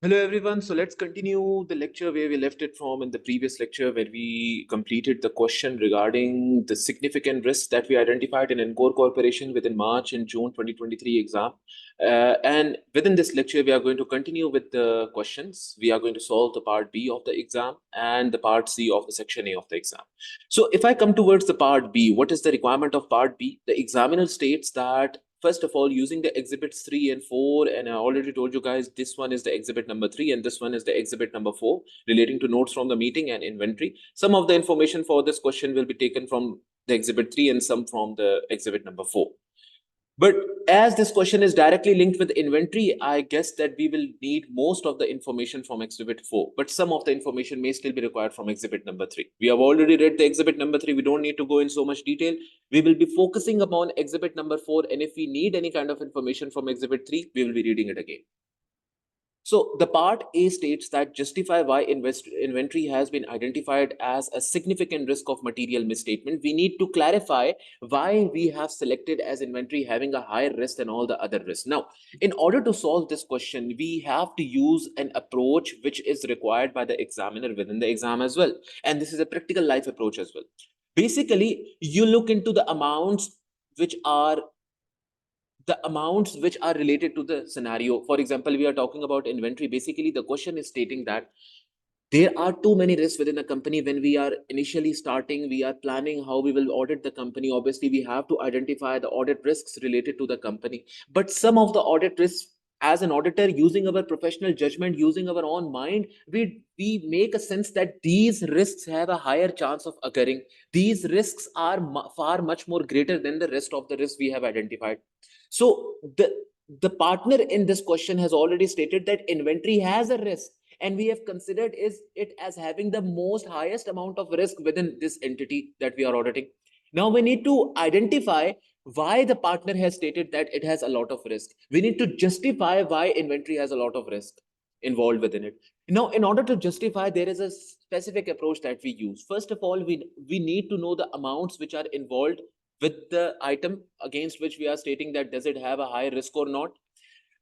Hello everyone. So let's continue the lecture where we left it from in the previous lecture where we completed the question regarding the significant risks that we identified in Encore Corporation within March and June 2023 exam. And within this lecture, we are going to continue with the questions. We are going to solve the part B of the exam and the part C of the section A of the exam. So if I come towards the part B, what is the requirement of part B? The examiner states that first of all, using the exhibits 3 and 4, and I already told you guys this one is the exhibit number 3 and this one is the exhibit number 4 relating to notes from the meeting and inventory. Some of the information for this question will be taken from the exhibit 3 and some from the exhibit number 4. But as this question is directly linked with inventory, I guess that we will need most of the information from exhibit 4, but some of the information may still be required from exhibit number 3. We have already read the exhibit number 3. We don't need to go in so much detail. We will be focusing upon exhibit number 4. And if we need any kind of information from exhibit 3, we will be reading it again. So the part A states that justify why inventory has been identified as a significant risk of material misstatement. We need to clarify why we have selected as inventory having a higher risk than all the other risks. Now, in order to solve this question, we have to use an approach which is required by the examiner within the exam as well. And this is a practical life approach as well. Basically, you look into the amounts which are related to the scenario. For example, we are talking about inventory. Basically, the question is stating that there are too many risks within a company. When we are initially starting, we are planning how we will audit the company. Obviously, we have to identify the audit risks related to the company. But some of the audit risks, as an auditor, using our professional judgment, using our own mind, we make a sense that these risks have a higher chance of occurring. These risks are far much more greater than the rest of the risks we have identified. So the partner in this question has already stated that inventory has a risk, and we have considered it as having the most highest amount of risk within this entity that we are auditing. Now we need to identify why the partner has stated that it has a lot of risk. We need to justify why inventory has a lot of risk involved within it. Now, in order to justify, there is a specific approach that we use. First of all, we need to know the amounts which are involved with the item against which we are stating that does it have a high risk or not.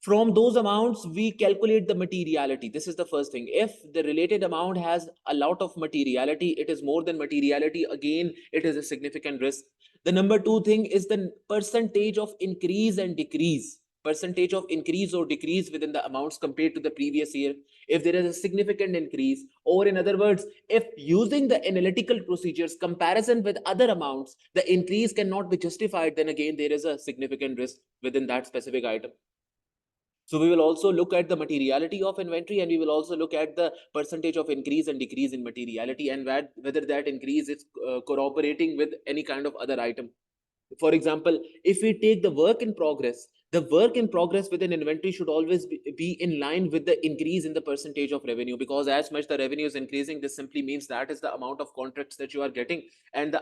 From those amounts, we calculate the materiality. This is the first thing. If the related amount has a lot of materiality, it is more than materiality, again, it is a significant risk. The number two thing is the percentage of increase and decrease. Percentage of increase or decrease within the amounts compared to the previous year. If there is a significant increase, or in other words, if using the analytical procedures comparison with other amounts, the increase cannot be justified, then again, there is a significant risk within that specific item. So we will also look at the materiality of inventory, and we will also look at the percentage of increase and decrease in materiality, and whether that increase is corroborating with any kind of other item. For example, if we take the work in progress, the work in progress within inventory should always be in line with the increase in the percentage of revenue, because as much the revenue is increasing, this simply means that is the amount of contracts that you are getting. And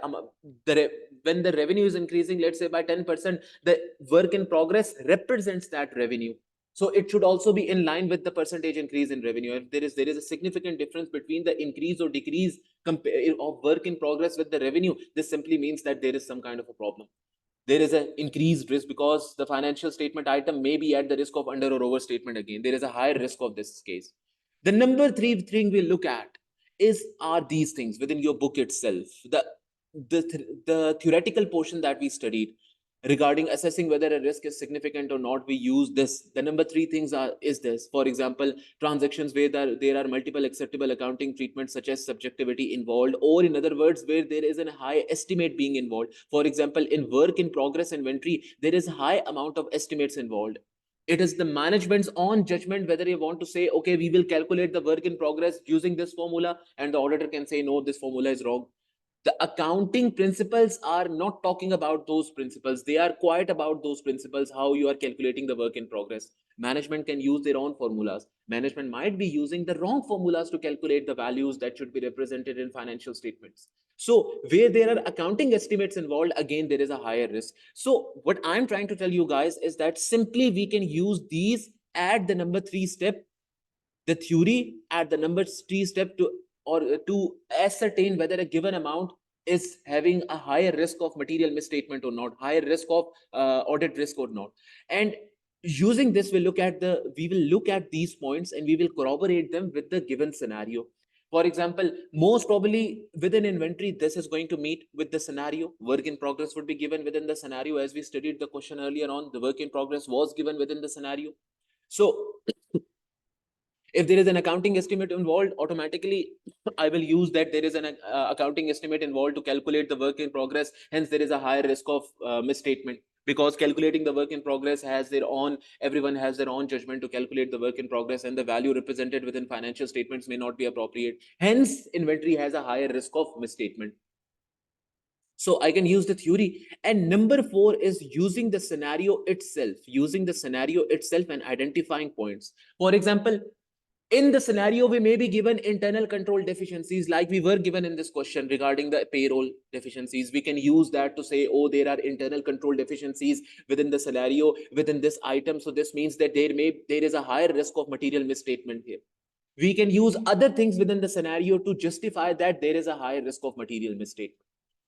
when the revenue is increasing, let's say by 10%, the work in progress represents that revenue. So it should also be in line with the percentage increase in revenue. If there is a significant difference between the increase or decrease of work in progress with the revenue, this simply means that there is some kind of a problem. There is an increased risk because the financial statement item may be at the risk of under or overstatement. Again, there is a higher risk of this case. The number three thing we look at are these things within your book itself. The theoretical portion that we studied regarding assessing whether a risk is significant or not, we use this. The number three things is this. For example, transactions where there are multiple acceptable accounting treatments such as subjectivity involved, or in other words, where there is a high estimate being involved. For example, in work in progress inventory, there is high amount of estimates involved. It is the management's own judgment whether you want to say, okay, we will calculate the work in progress using this formula, and the auditor can say, no, this formula is wrong. The accounting principles are not talking about those principles. They are quite about those principles, how you are calculating the work in progress. Management can use their own formulas. Management might be using the wrong formulas to calculate the values that should be represented in financial statements. So where there are accounting estimates involved, again, there is a higher risk. So what I'm trying to tell you guys is that simply we can use these at the number three step, the theory at the number three step, to ascertain whether a given amount is having a higher risk of material misstatement or not, higher risk of audit risk or not. And Using this, we will look at these points and we will corroborate them with the given scenario. For example, most probably within inventory, this is going to meet with the scenario. Work in progress would be given within the scenario. As we studied the question earlier on, the work in progress was given within the scenario. So if there is an accounting estimate involved, automatically I will use that there is an accounting estimate involved to calculate the work in progress. Hence, there is a higher risk of misstatement, because calculating the work in progress has their own, everyone has their own judgment to calculate the work in progress, and the value represented within financial statements may not be appropriate. Hence, inventory has a higher risk of misstatement. So I can use the theory. And number 4 is using the scenario itself, and identifying points. For example, in the scenario, we may be given internal control deficiencies, like we were given in this question regarding the payroll deficiencies. We can use that to say, oh, there are internal control deficiencies within the scenario, within this item. So this means that there is a higher risk of material misstatement here. We can use other things within the scenario to justify that there is a higher risk of material mistake.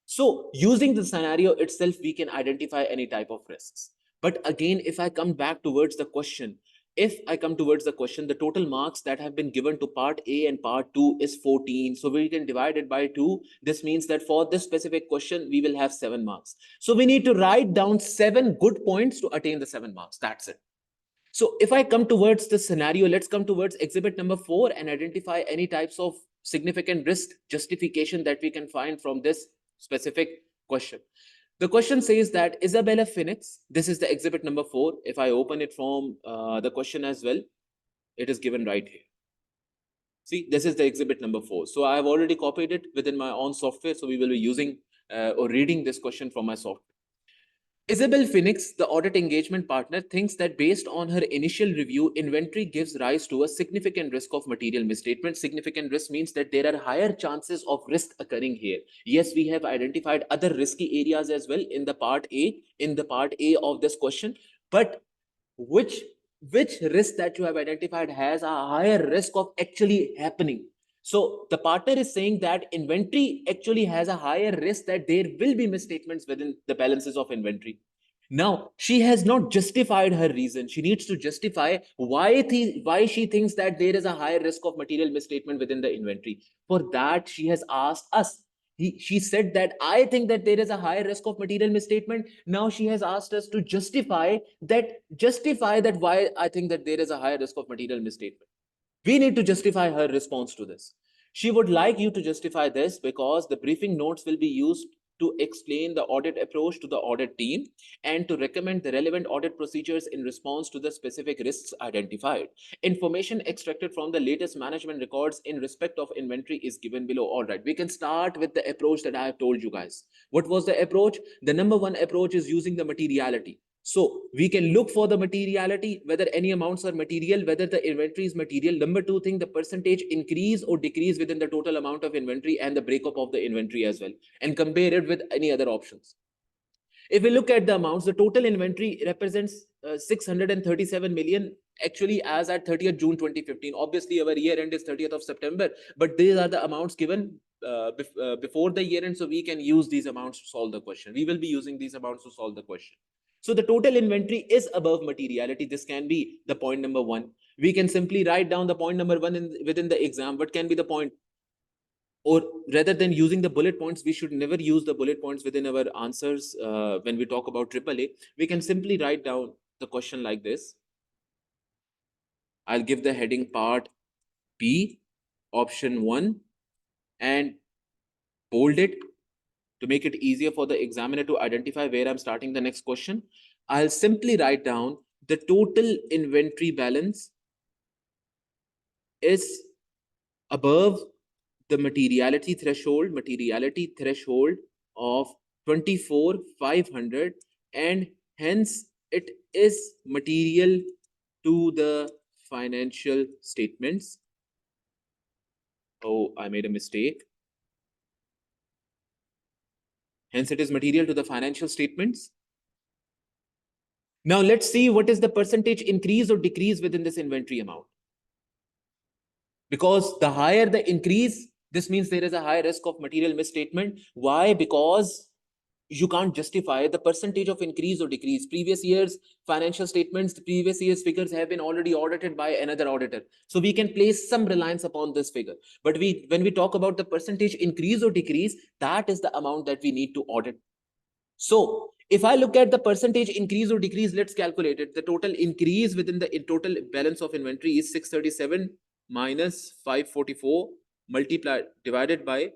So using the scenario itself, we can identify any type of risks. But again, if I come towards the question, the total marks that have been given to part A and part 2 is 14. So we can divide it by 2. This means that for this specific question, we will have 7 marks. So we need to write down 7 good points to attain the 7 marks. That's it. So if I come towards the scenario, let's come towards exhibit number 4 and identify any types of significant risk justification that we can find from this specific question. The question says that Isabella Phoenix, this is the exhibit number 4. If I open it from the question as well, it is given right here. See, this is the exhibit number 4. So I have already copied it within my own software. So we will be using or reading this question from my software. Isabel Phoenix, the audit engagement partner, thinks that based on her initial review, inventory gives rise to a significant risk of material misstatement. Significant risk means that there are higher chances of risk occurring here. Yes, we have identified other risky areas as well in the part A of this question, but which risk that you have identified has a higher risk of actually happening? So the partner is saying that inventory actually has a higher risk that there will be misstatements within the balances of inventory. Now, she has not justified her reason. She needs to justify why she thinks that there is a higher risk of material misstatement within the inventory. For that, she has asked us. She said that I think that there is a higher risk of material misstatement. Now she has asked us to justify that why I think that there is a higher risk of material misstatement. We need to justify her response to this. She would like you to justify this because the briefing notes will be used to explain the audit approach to the audit team and to recommend the relevant audit procedures in response to the specific risks identified. Information extracted from the latest management records in respect of inventory is given below. All right, we can start with the approach that I have told you guys. What was the approach? The number 1 approach is using the materiality. So we can look for the materiality, whether any amounts are material, whether the inventory is material. Number 2 thing, the percentage increase or decrease within the total amount of inventory and the breakup of the inventory as well, and compare it with any other options. If we look at the amounts, the total inventory represents 637 million actually as at 30th June 2015. Obviously, our year end is 30th of September, but these are the amounts given before the year end. So we can use these amounts to solve the question. We will be using these amounts to solve the question. So the total inventory is above materiality. This can be the point number 1. We can simply write down the point number 1 within the exam. What can be the point? Or rather than using the bullet points, we should never use the bullet points within our answers when we talk about AAA. We can simply write down the question like this. I'll give the heading part B, option 1, and bold it to make it easier for the examiner to identify where I'm starting the next question. I'll simply write down the total inventory balance is above the materiality threshold of 24,500, and hence it is material to the financial statements. Oh, I made a mistake. Hence it is material to the financial statements. Now let's see what is the percentage increase or decrease within this inventory amount. Because the higher the increase, this means there is a higher risk of material misstatement. Why? Because you can't justify the percentage of increase or decrease. Previous years financial statements, the previous year's figures have been already audited by another auditor, so we can place some reliance upon this figure. But when we talk about the percentage increase or decrease, that is the amount that we need to audit. So if I look at the percentage increase or decrease, let's calculate it. The total increase within the total balance of inventory is 637 minus 544 multiplied divided by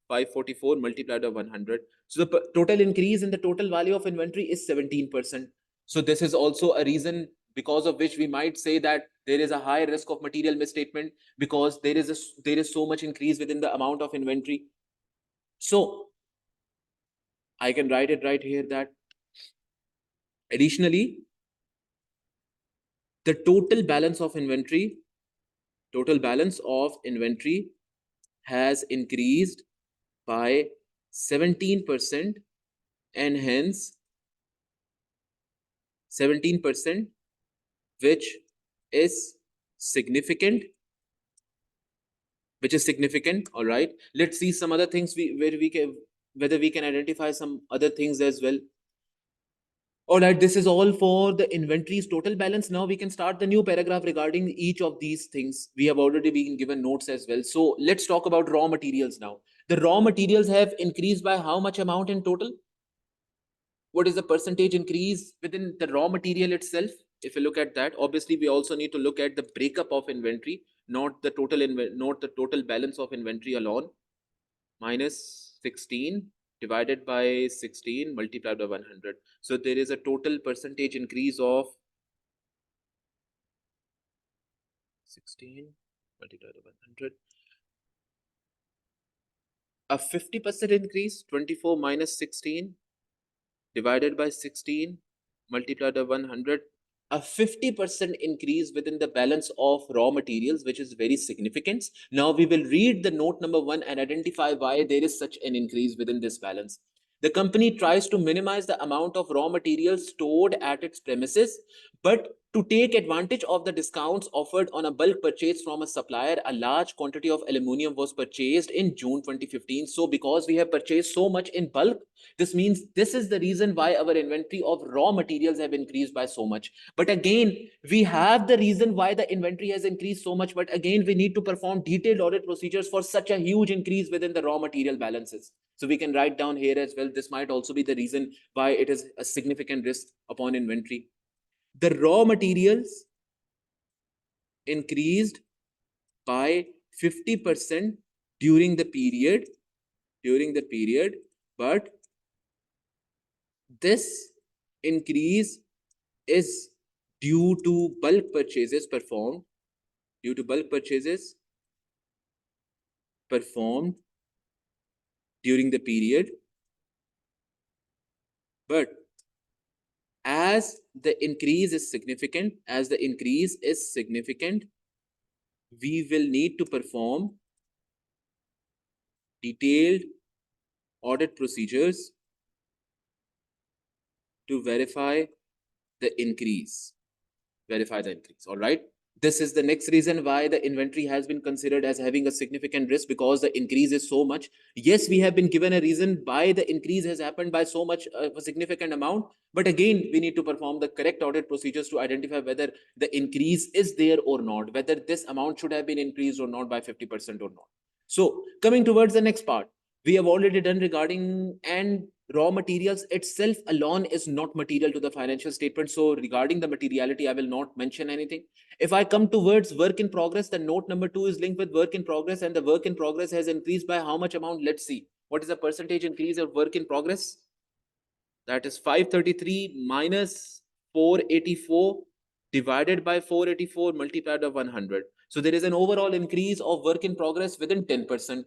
544 multiplied by 100. So the total increase in the total value of inventory is 17%. So this is also a reason because of which we might say that there is a high risk of material misstatement, because there is so much increase within the amount of inventory. So I can write it right here that additionally, the total balance of inventory has increased by 17%, and hence 17%, which is significant. All right, let's see some other things whether we can identify some other things as well. All right, this is all for the inventory's total balance. Now we can start the new paragraph regarding each of these things. We have already been given notes as well. So let's talk about raw materials now. The raw materials have increased by how much amount in total? What is the percentage increase within the raw material itself? If you look at that, obviously we also need to look at the breakup of inventory, not the total balance of inventory alone. Minus 16 divided by 16 multiplied by 100. So there is a total percentage increase of 16 multiplied by 100. A 50% increase, 24 minus 16 divided by 16 multiplied by 100. A 50% increase within the balance of raw materials, which is very significant. Now we will read the note number 1 and identify why there is such an increase within this balance. The company tries to minimize the amount of raw materials stored at its premises, but to take advantage of the discounts offered on a bulk purchase from a supplier, a large quantity of aluminum was purchased in June 2015. So because we have purchased so much in bulk, this means this is the reason why our inventory of raw materials have increased by so much. But again, we have the reason why the inventory has increased so much. But again, we need to perform detailed audit procedures for such a huge increase within the raw material balances. So we can write down here as well. This might also be the reason why it is a significant risk upon inventory. The raw materials increased by 50% during the period, but this increase is due to bulk purchases performed during the period. But as the increase is significant, we will need to perform detailed audit procedures to verify the increase. All right. This is the next reason why the inventory has been considered as having a significant risk, because the increase is so much. Yes, we have been given a reason why the increase has happened by so much a significant amount. But again, we need to perform the correct audit procedures to identify whether the increase is there or not, whether this amount should have been increased or not by 50% or not. So coming towards the next part, we have already done regarding and raw materials itself alone is not material to the financial statement. So regarding the materiality, I will not mention anything. If I come towards work in progress, then note number 2 is linked with work in progress, and the work in progress has increased by how much amount? Let's see. What is the percentage increase of work in progress? That is 533 minus 484 divided by 484 multiplied by 100. So there is an overall increase of work in progress within 10%.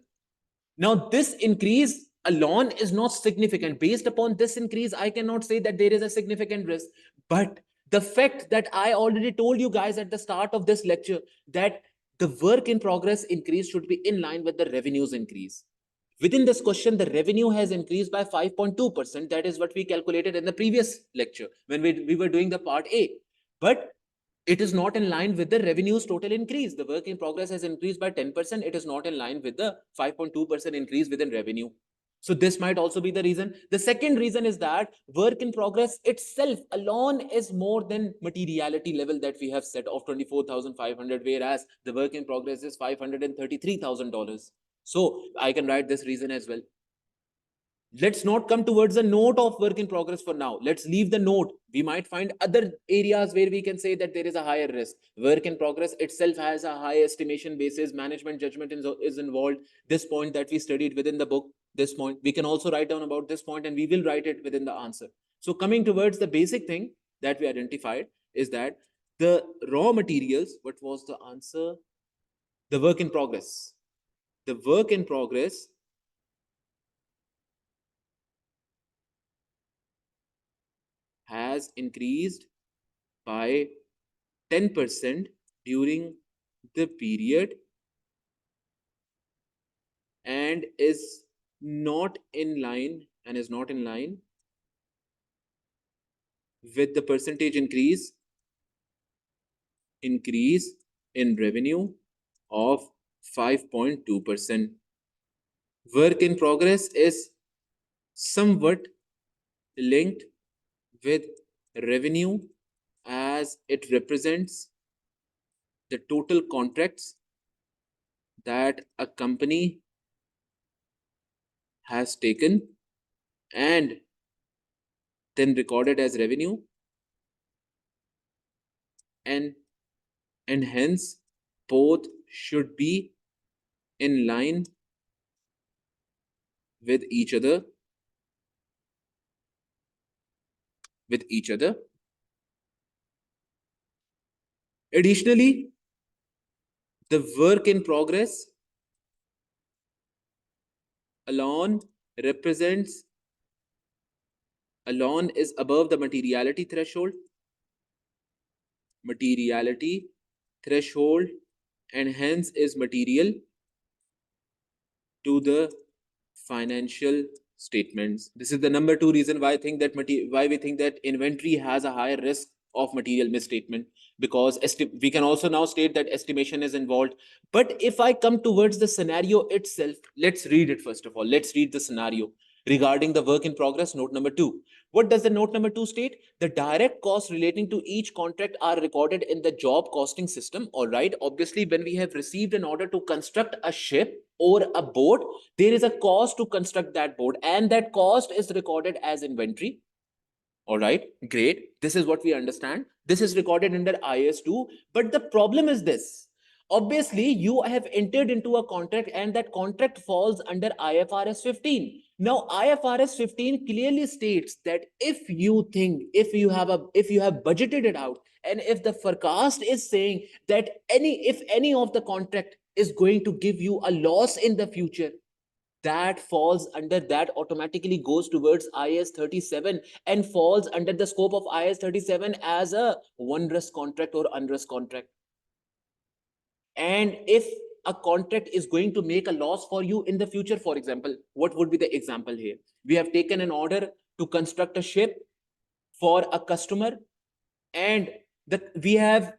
Now, this increase alone is not significant. Based upon this increase, I cannot say that there is a significant risk. But the fact that I already told you guys at the start of this lecture that the work in progress increase should be in line with the revenues increase. Within this question, the revenue has increased by 5.2%. That is what we calculated in the previous lecture when we were doing the part A. But it is not in line with the revenues total increase. The work in progress has increased by 10%. It is not in line with the 5.2% increase within revenue. So this might also be the reason. The second reason is that work in progress itself alone is more than materiality level that we have set of 24,500, whereas the work in progress is $533,000. So I can write this reason as well. Let's not come towards a note of work in progress for now. Let's leave the note. We might find other areas where we can say that there is a higher risk. Work in progress itself has a high estimation basis. Management judgment is involved. This point that we studied within the book, this point, we can also write down about this point and we will write it within the answer. So coming towards the basic thing that we identified is that the raw materials, what was the answer? The work in progress. The work in progress has increased by 10% during the period and is not in line with the percentage increase in revenue of 5.2%. Work in progress is somewhat linked with revenue as it represents the total contracts that a company has taken and then recorded as revenue, and hence both should be in line with each other Additionally, the work in progress alone is above the materiality threshold and hence is material to the financial statements. This is the number two reason why we think that inventory has a higher risk of material misstatement, because we can also now state that estimation is involved. But if I come towards the scenario itself, let's read it first of all. Let's read the scenario regarding the work in progress, note number 2. What does the note number 2 state? The direct costs relating to each contract are recorded in the job costing system. All right. Obviously, when we have received an order to construct a ship or a boat, there is a cost to construct that boat, and that cost is recorded as inventory. All right, great. This is what we understand. This is recorded under IS2. But the problem is this. Obviously, you have entered into a contract and that contract falls under IFRS 15. Now, IFRS 15 clearly states that if you have budgeted it out, and if the forecast is saying that if any of the contract is going to give you a loss in the future, that falls under, that automatically goes towards IS 37 and falls under the scope of IS 37 as a one risk contract or unrisk contract. And if a contract is going to make a loss for you in the future, for example, what would be the example here? We have taken an order to construct a ship for a customer, and we have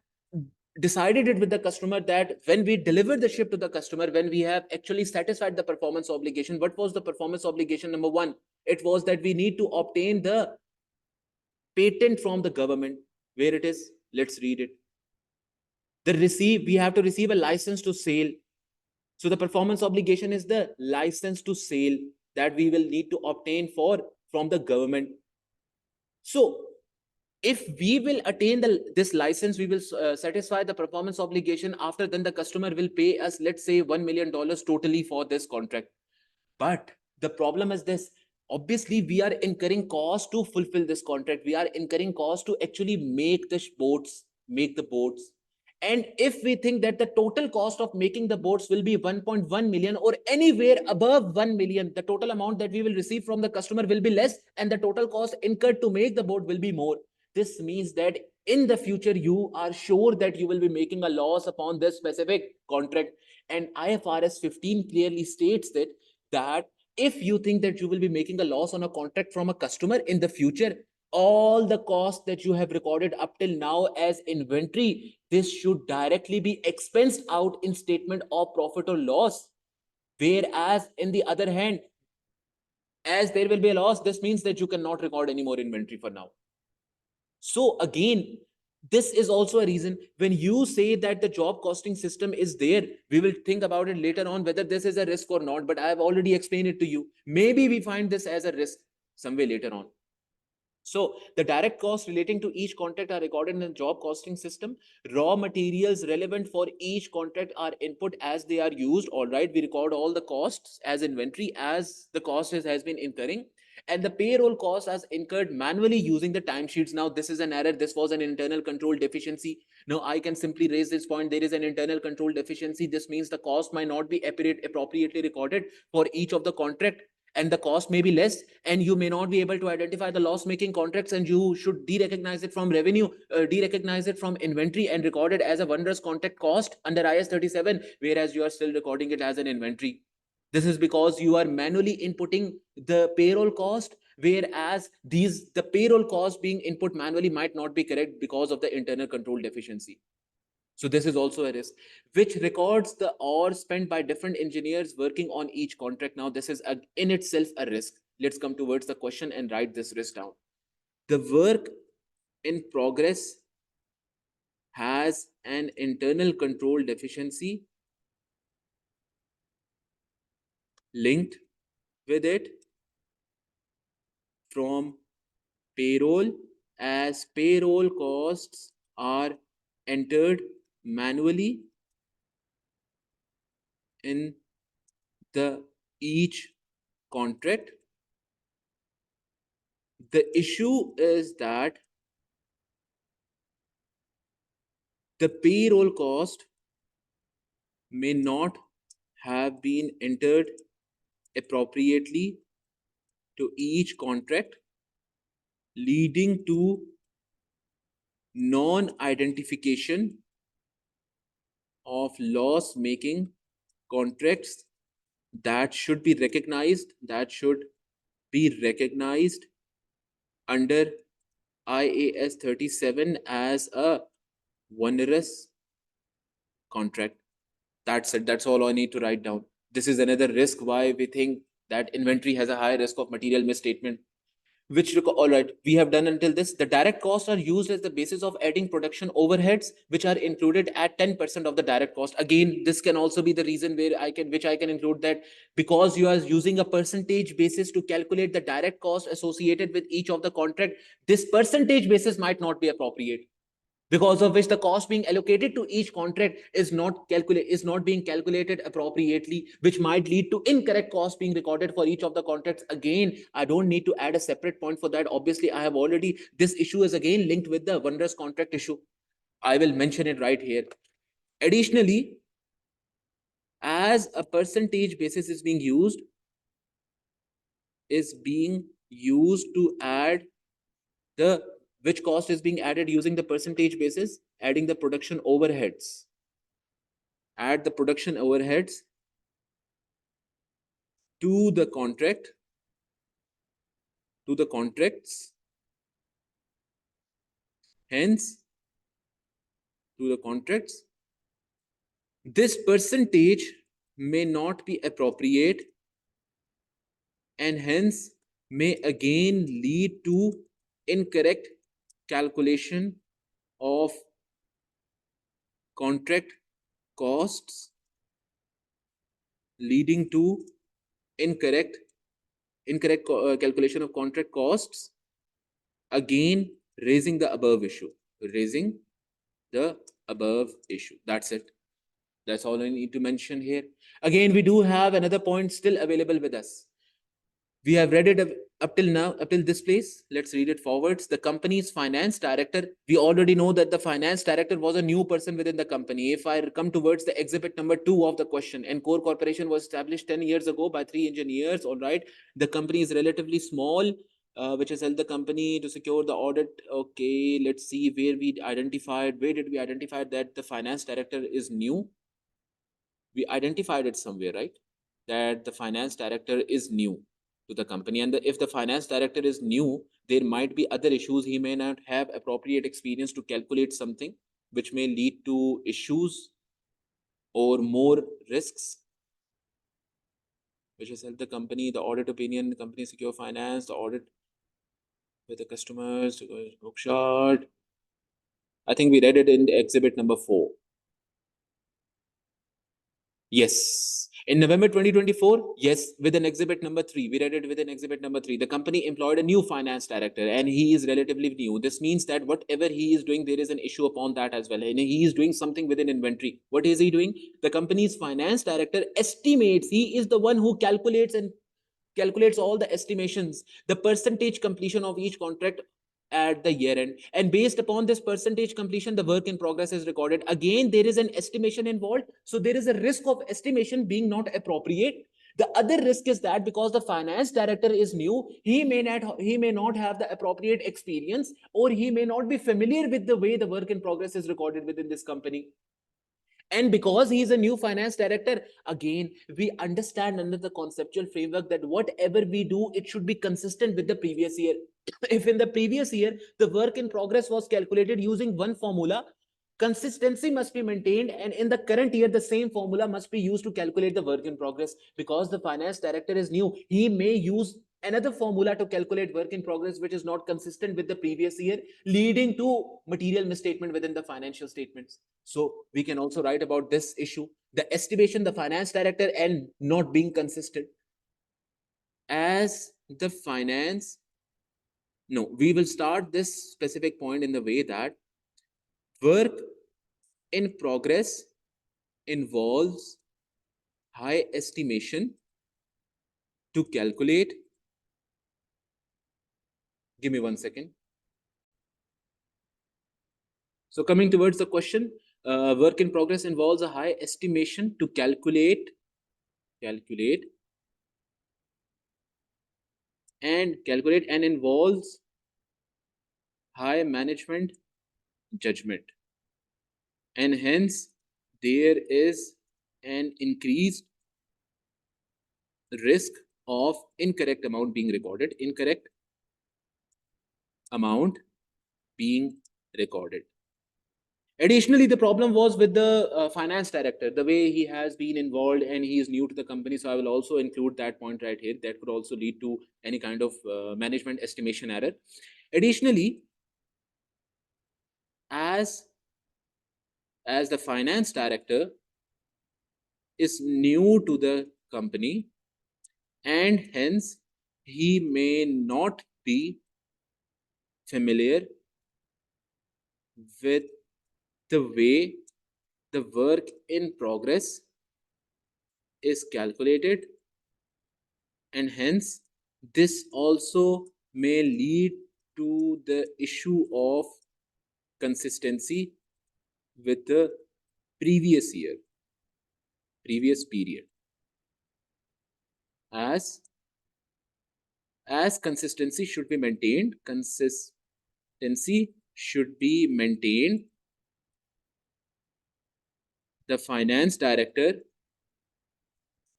decided it with the customer that when we deliver the ship to the customer, when we have actually satisfied the performance obligation, what was the performance obligation? Number one, it was that we need to obtain the patent from the government. Where it is? Let's read it. We have to receive a license to sail. So the performance obligation is the license to sail that we will need to obtain from the government. So if we will attain this license, we will satisfy the performance obligation. After then the customer will pay us, let's say, $1 million totally for this contract. But the problem is this. Obviously, we are incurring cost to fulfill this contract. We are incurring cost to actually make the boats. And if we think that the total cost of making the boats will be 1.1 million or anywhere above 1 million, the total amount that we will receive from the customer will be less, and the total cost incurred to make the boat will be more. This means that in the future, you are sure that you will be making a loss upon this specific contract. And IFRS 15 clearly states that if you think that you will be making a loss on a contract from a customer in the future, all the costs that you have recorded up till now as inventory, this should directly be expensed out in statement of profit or loss. Whereas in the other hand, As there will be a loss, this means that you cannot record any more inventory for now. So again, this is also a reason when you say that the job costing system is there, we will think about it later on whether this is a risk or not, but I have already explained it to you. Maybe we find this as a risk somewhere later on. So the direct costs relating to each contract are recorded in the job costing system. Raw materials relevant for each contract are input as they are used. All right, we record all the costs as inventory as the cost has been incurring. And the payroll cost as incurred manually using the timesheets. Now, this is an error. This was an internal control deficiency. Now, I can simply raise this point. There is an internal control deficiency. This means the cost might not be appropriately recorded for each of the contract, and the cost may be less, and you may not be able to identify the loss making contracts, and you should de-recognize it from revenue, de-recognize it from inventory and record it as a wondrous contract cost under IS 37, whereas you are still recording it as an inventory. This is because you are manually inputting the payroll cost, whereas the payroll cost being input manually might not be correct because of the internal control deficiency. So this is also a risk, which records the hours spent by different engineers working on each contract. Now, this is in itself a risk. Let's come towards the question and write this risk down. The work in progress has an internal control deficiency linked with it from payroll, as payroll costs are entered manually in the each contract. The issue is that the payroll cost may not have been entered appropriately to each contract, leading to non-identification of loss-making contracts that should be recognized, under IAS 37 as a onerous contract. That's it. That's all I need to write down. This is another risk why we think that inventory has a high risk of material misstatement. All right, we have done until this. The direct costs are used as the basis of adding production overheads, which are included at 10% of the direct cost. Again, this can also be the reason where I can include that, because you are using a percentage basis to calculate the direct cost associated with each of the contract. This percentage basis might not be appropriate, because of which the cost being allocated to each contract is not being calculated appropriately, which might lead to incorrect cost being recorded for each of the contracts. Again, I don't need to add a separate point for that. Obviously, I have already, this issue is again linked with the wondrous contract issue. I will mention it right here. Additionally, as a percentage basis is being used to add the, which cost is being added using the percentage basis, adding the production overheads. Add the production overheads to the contracts, hence to the contracts. This percentage may not be appropriate and hence may again lead to incorrect calculation of contract costs, leading to incorrect calculation of contract costs, again raising the above issue. That's it. That's all I need to mention here. Again, we do have another point still available with us. We have read it up till now, up till this place. Let's read it forwards. The company's finance director. We already know that the finance director was a new person within the company. If I come towards the exhibit number 2 of the question, Encore Corporation was established 10 years ago by 3 engineers. All right. The company is relatively small, which has helped the company to secure the audit. Okay, let's see where did we identify that the finance director is new? We identified it somewhere, right? That the finance director is new to the company, and if the finance director is new, there might be other issues. He may not have appropriate experience to calculate something, which may lead to issues or more risks. which has helped the company, the audit opinion, the company secure finance, the audit with the customers, bookshot. I think we read it in exhibit number 4. Yes. In November 2024, yes, with an exhibit number 3, we read it with an exhibit number 3. The company employed a new finance director and he is relatively new. This means that whatever he is doing, there is an issue upon that as well. And he is doing something within inventory. What is he doing? The company's finance director estimates, he is the one who calculates all the estimations, the percentage completion of each contract at the year end, and based upon this percentage completion, the work in progress is recorded. Again, there is an estimation involved, so there is a risk of estimation being not appropriate. The other risk is that because the finance director is new, he may not have the appropriate experience, or he may not be familiar with the way the work in progress is recorded within this company. And because he is a new finance director, again, we understand under the conceptual framework that whatever we do, it should be consistent with the previous year. If in the previous year, the work in progress was calculated using one formula, consistency must be maintained. And in the current year, the same formula must be used to calculate the work in progress. Because the finance director is new, he may use another formula to calculate work in progress, which is not consistent with the previous year, leading to material misstatement within the financial statements. So we can also write about this issue, the estimation, the finance director, and not being consistent. As the finance, no, we will start this specific point in the way that work in progress involves high estimation to calculate. Give me 1 second. So coming towards the question, work in progress involves a high estimation to calculate and involves high management judgment, and hence there is an increased risk of incorrect amount being recorded. Additionally, the problem was with the finance director, the way he has been involved, and he is new to the company. So I will also include that point right here. That could also lead to any kind of management estimation error. Additionally, as the finance director is new to the company, and hence he may not be familiar with the way the work in progress is calculated, and hence this also may lead to the issue of consistency with the previous period. As consistency should be maintained, the finance director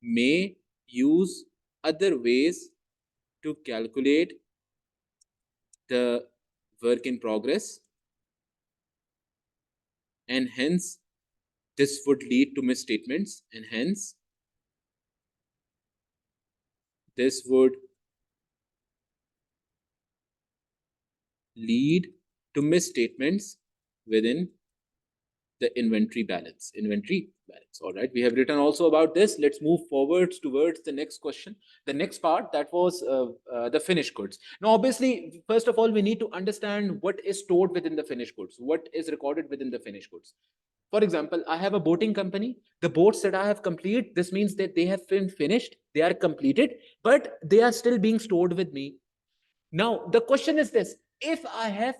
may use other ways to calculate the work in progress, and hence this would lead to misstatements, and hence this would lead to misstatements within the inventory balance. All right, we have written also about this. Let's move forward towards the next question. The next part, that was the finished goods. Now, obviously, first of all, we need to understand what is stored within the finished goods, what is recorded within the finished goods. For example, I have a boating company. The boats that I have completed, this means that they have been finished, they are completed, but they are still being stored with me. Now, the question is this: if I have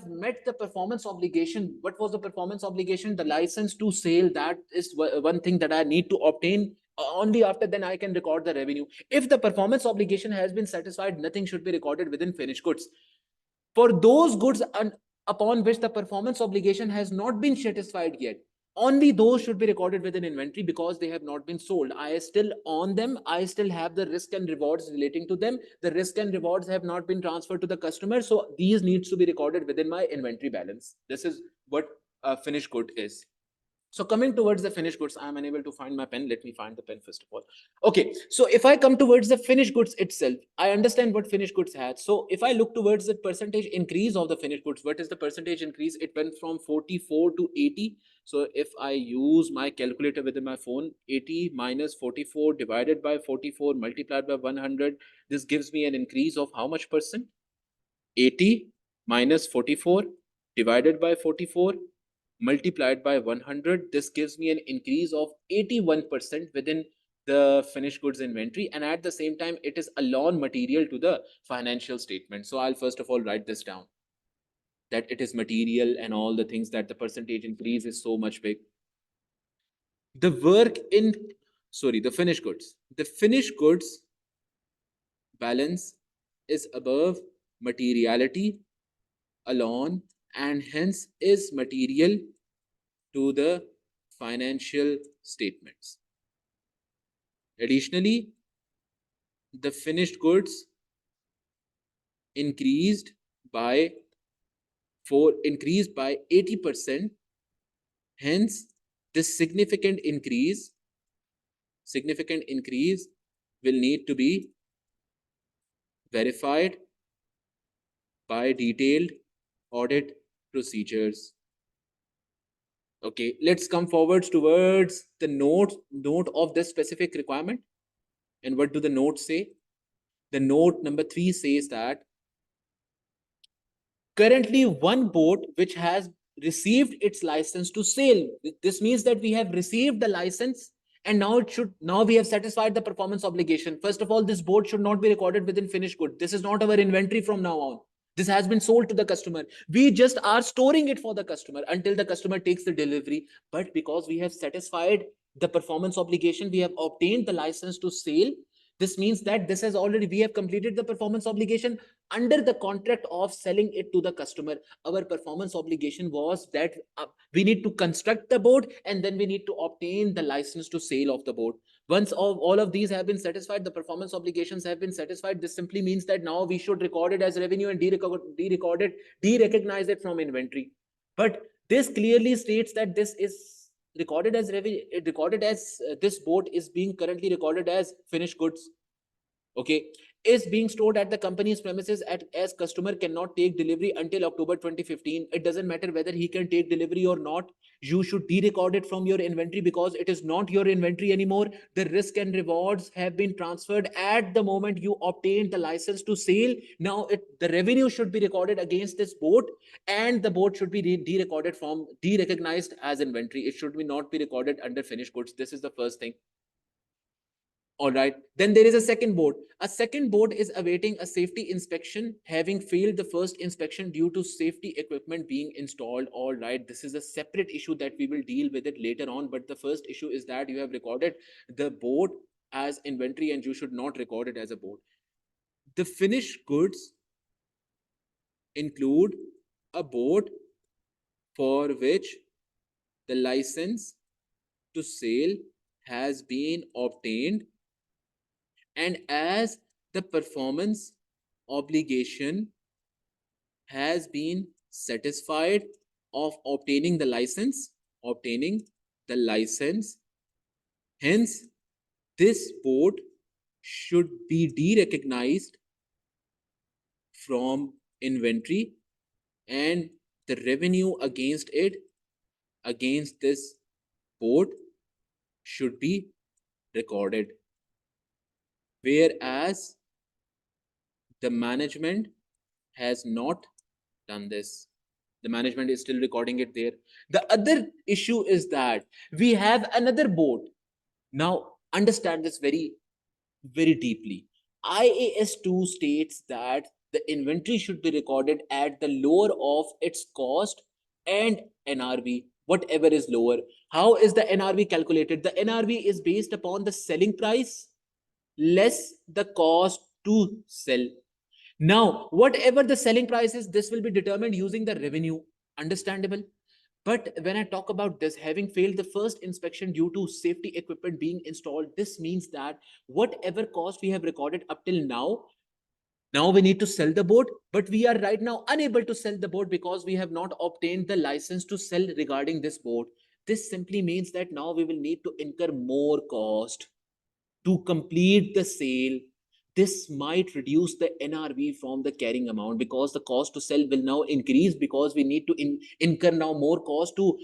met the performance obligation, what was the performance obligation? The license to sail. That is one thing that I need to obtain. Only after then I can record the revenue. If the performance obligation has been satisfied, nothing should be recorded within finished goods. For those goods upon which the performance obligation has not been satisfied yet, only those should be recorded within inventory because they have not been sold. I still own them. I still have the risk and rewards relating to them. The risk and rewards have not been transferred to the customer. So these needs to be recorded within my inventory balance. This is what a finished good is. So coming towards the finished goods, I am unable to find my pen. Let me find the pen first of all. Okay, so if I come towards the finished goods itself, I understand what finished goods had. So if I look towards the percentage increase of the finished goods, what is the percentage increase? It went from 44 to 80. So if I use my calculator within my phone, 80 minus 44 divided by 44 multiplied by 100, this gives me an increase of how much percent? 80 minus 44 divided by 44 multiplied by 100, this gives me an increase of 81% within the finished goods inventory, and at the same time it is a loan material to the financial statement. So I'll first of all write this down, that it is material and all the things, that the percentage increase is so much big. The work in, sorry, the finished goods balance is above materiality alone and hence is material to the financial statements. Additionally, the finished goods increased by 80%. Hence, this significant increase will need to be verified by detailed audit procedures. Okay, let's come forwards towards the note of this specific requirement. And what do the notes say? The note number 3 says that currently one boat which has received its license to sail. This means that we have received the license and now we have satisfied the performance obligation. First of all, this boat should not be recorded within finished good. This is not our inventory from now on. This has been sold to the customer. We just are storing it for the customer until the customer takes the delivery. But because we have satisfied the performance obligation, we have obtained the license to sail. This means that we have completed the performance obligation under the contract of selling it to the customer. Our performance obligation was that we need to construct the boat and then we need to obtain the license to sale of the boat. Once all of these have been satisfied, the performance obligations have been satisfied, this simply means that now we should record it as revenue and derecognize it from inventory. But this clearly states that this is recorded as revenue, this boat is being currently recorded as finished goods. Okay, is being stored at the company's premises as customer cannot take delivery until October 2015. It doesn't matter whether he can take delivery or not. You should derecord it from your inventory because it is not your inventory anymore. The risk and rewards have been transferred at the moment you obtained the license to sail. Now the revenue should be recorded against this boat and the boat should be derecognized as inventory. It should not be recorded under finished goods. This is the first thing. All right. Then there is a second boat. A second boat is awaiting a safety inspection, having failed the first inspection due to safety equipment being installed. All right. This is a separate issue that we will deal with it later on. But the first issue is that you have recorded the boat as inventory and you should not record it as a boat. The finished goods include a boat for which the license to sail has been obtained, and as the performance obligation has been satisfied of obtaining the license, hence this boat should be derecognized from inventory and the revenue against this boat should be recorded. Whereas the management has not done this. The management is still recording it there. The other issue is that we have another boat. Now understand this very, very deeply. IAS 2 states that the inventory should be recorded at the lower of its cost and NRV, whatever is lower. How is the NRV calculated? The NRV is based upon the selling price less the cost to sell. Now, whatever the selling price is, this will be determined using the revenue. Understandable? But when I talk about this, having failed the first inspection due to safety equipment being installed, this means that whatever cost we have recorded up till now we need to sell the boat, but we are right now unable to sell the boat because we have not obtained the license to sell regarding this boat. This simply means that now we will need to incur more cost to complete the sale. This might reduce the NRV from the carrying amount, because the cost to sell will now increase, because we need to incur now more cost to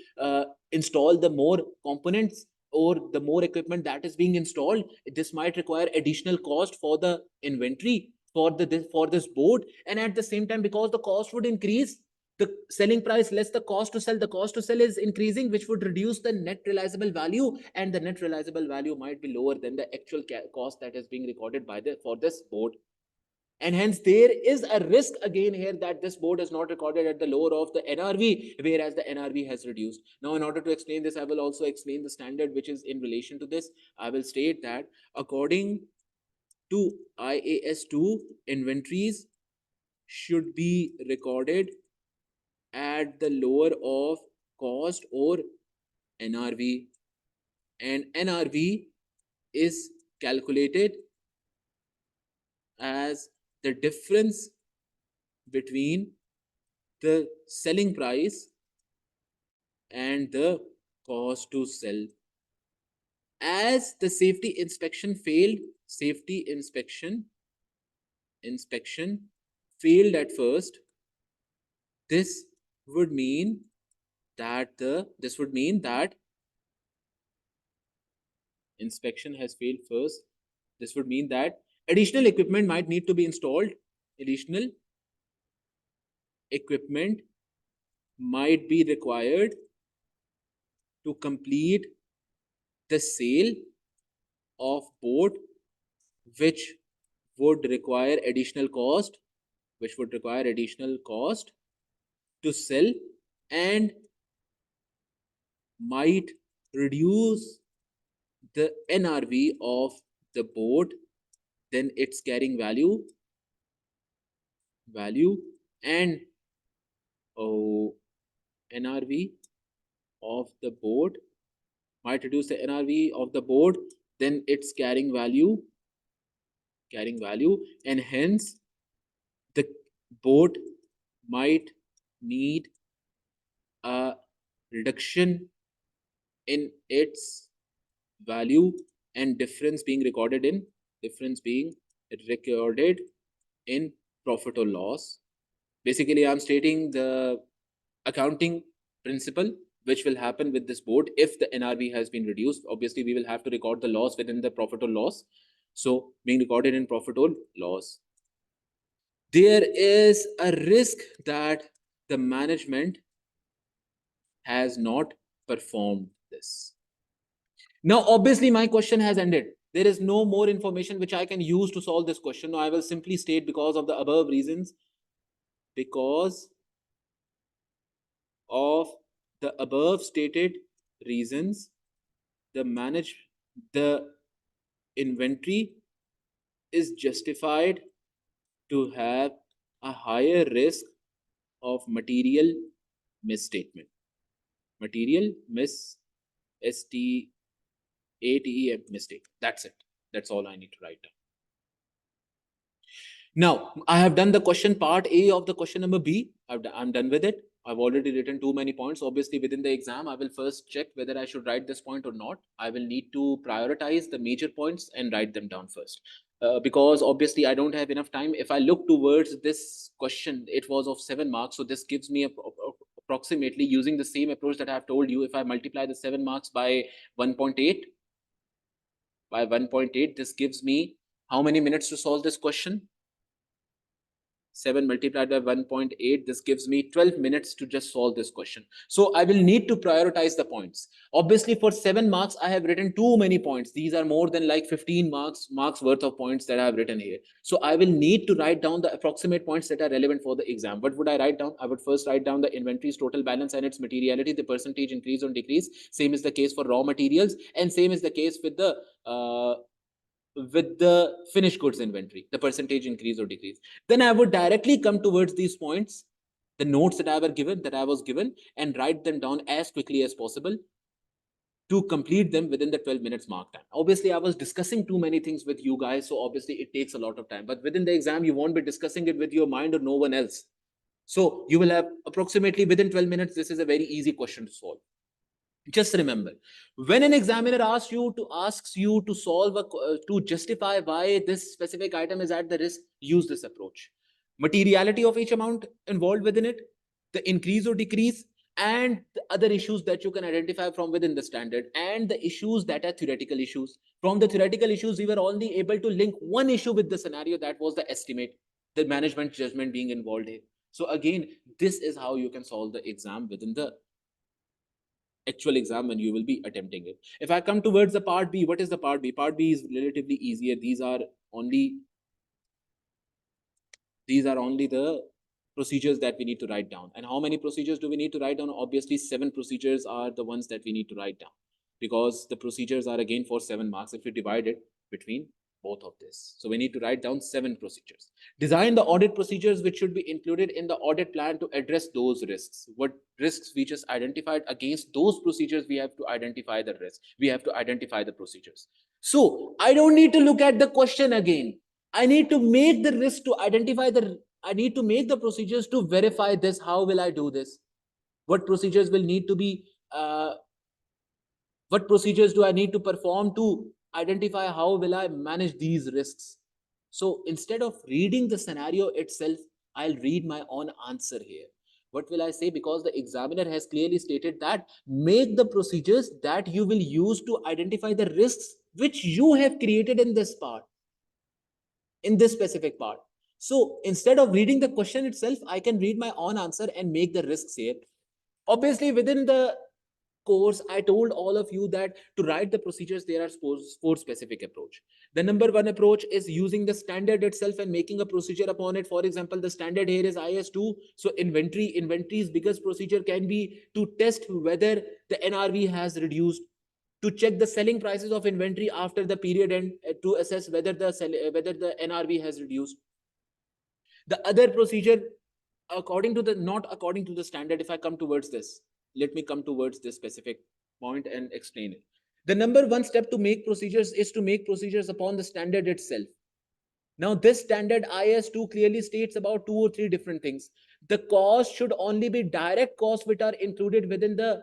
install the more components or the more equipment that is being installed. This might require additional cost for the inventory for this board, and at the same time, because the cost would increase, the selling price less the cost to sell, the cost to sell is increasing, which would reduce the net realizable value, and the net realizable value might be lower than the actual cost that is being recorded by the for this board. And hence there is a risk again here that this board is not recorded at the lower of the NRV, whereas the NRV has reduced. Now, in order to explain this, I will also explain the standard which is in relation to this. I will state that according to IAS 2, inventories should be recorded at the lower of cost or NRV, and NRV is calculated as the difference between the selling price and the cost to sell. As the safety inspection failed, inspection failed at first, this would mean that inspection has failed first. This would mean that additional equipment might need to be installed. Additional equipment might be required to complete the sale of board, which would require additional cost, to sell, and might reduce the NRV of the board, then its carrying value, and NRV of the board might reduce the NRV of the board, then its carrying value, and hence the board might need a reduction in its value, and difference being recorded in profit or loss. Basically, I'm stating the accounting principle which will happen with this board if the NRV has been reduced. Obviously, we will have to record the loss within the profit or loss. So being recorded in profit or loss. There is a risk that the management has not performed this. Now, obviously, my question has ended. There is no more information which I can use to solve this question. Now, I will simply state, because of the above reasons, because of the above stated reasons, the inventory is justified to have a higher risk of material misstatement. Material STATEM mistake. That's it. That's all I need to write down. Now, I have done the question part A of the question number B. I'm done with it. I've already written too many points. Obviously, within the exam, I will first check whether I should write this point or not. I will need to prioritize the major points and write them down first. Because obviously I don't have enough time. If I look towards this question, it was of 7 marks. So this gives me approximately, using the same approach that I have told you, if I multiply the 7 marks by 1.8, this gives me how many minutes to solve this question? 7 multiplied by 1.8, this gives me 12 minutes to just solve this question. So I will need to prioritize the points. Obviously, for 7 marks, I have written too many points. These are more than like 15 marks worth of points that I have written here. So I will need to write down the approximate points that are relevant for the exam. What would I write down? I would first write down the inventory's total balance and its materiality, the percentage increase or decrease. Same is the case for raw materials, and same is the case with the finished goods inventory, the percentage increase or decrease. Then I would directly come towards these points, the notes that I was given, and write them down as quickly as possible to complete them within the 12 minutes mark time. Obviously, I was discussing too many things with you guys, so obviously it takes a lot of time. But within the exam, you won't be discussing it with your mind or no one else. So you will have approximately within 12 minutes, this is a very easy question to solve. Just remember, when an examiner asks you to solve to justify why this specific item is at the risk, use this approach. Materiality of each amount involved within it, the increase or decrease, and the other issues that you can identify from within the standard, and the issues that are theoretical issues. From the theoretical issues, we were only able to link one issue with the scenario, that was the estimate, the management judgment being involved here. So again, this is how you can solve the exam within the actual exam when you will be attempting it. If I come towards the part B, what is the part B? Part B is relatively easier. These are only the procedures that we need to write down. And how many procedures do we need to write down? Obviously, 7 procedures are the ones that we need to write down, because the procedures are again for 7 marks if we divide it between both of this. So we need to write down 7 procedures. Design the audit procedures which should be included in the audit plan to address those risks. What risks we just identified, against those procedures we have to identify the risk. We have to identify the procedures. So I don't need to look at the question again. I need to make the risk to identify I need to make the procedures to verify this. How will I do this? What procedures will need to be, what procedures do I need to perform to identify how will I manage these risks? So instead of reading the scenario itself, I'll read my own answer here. What will I say? Because the examiner has clearly stated that make the procedures that you will use to identify the risks which you have created in this part, in this specific part. So instead of reading the question itself, I can read my own answer and make the risks here. Obviously, within the course, I told all of you that to write the procedures, there are four specific approach. The number one approach is using the standard itself and making a procedure upon it. For example, the standard here is IS2. So inventory's biggest procedure can be to test whether the NRV has reduced, to check the selling prices of inventory after the period end, to assess whether the NRV has reduced. The other procedure, according to the not according to the standard, if I come towards this, let me come towards this specific point and explain it. The number one step to make procedures is to make procedures upon the standard itself. Now, this standard IS2 clearly states about 2 or 3 different things. The cost should only be direct costs which are included within the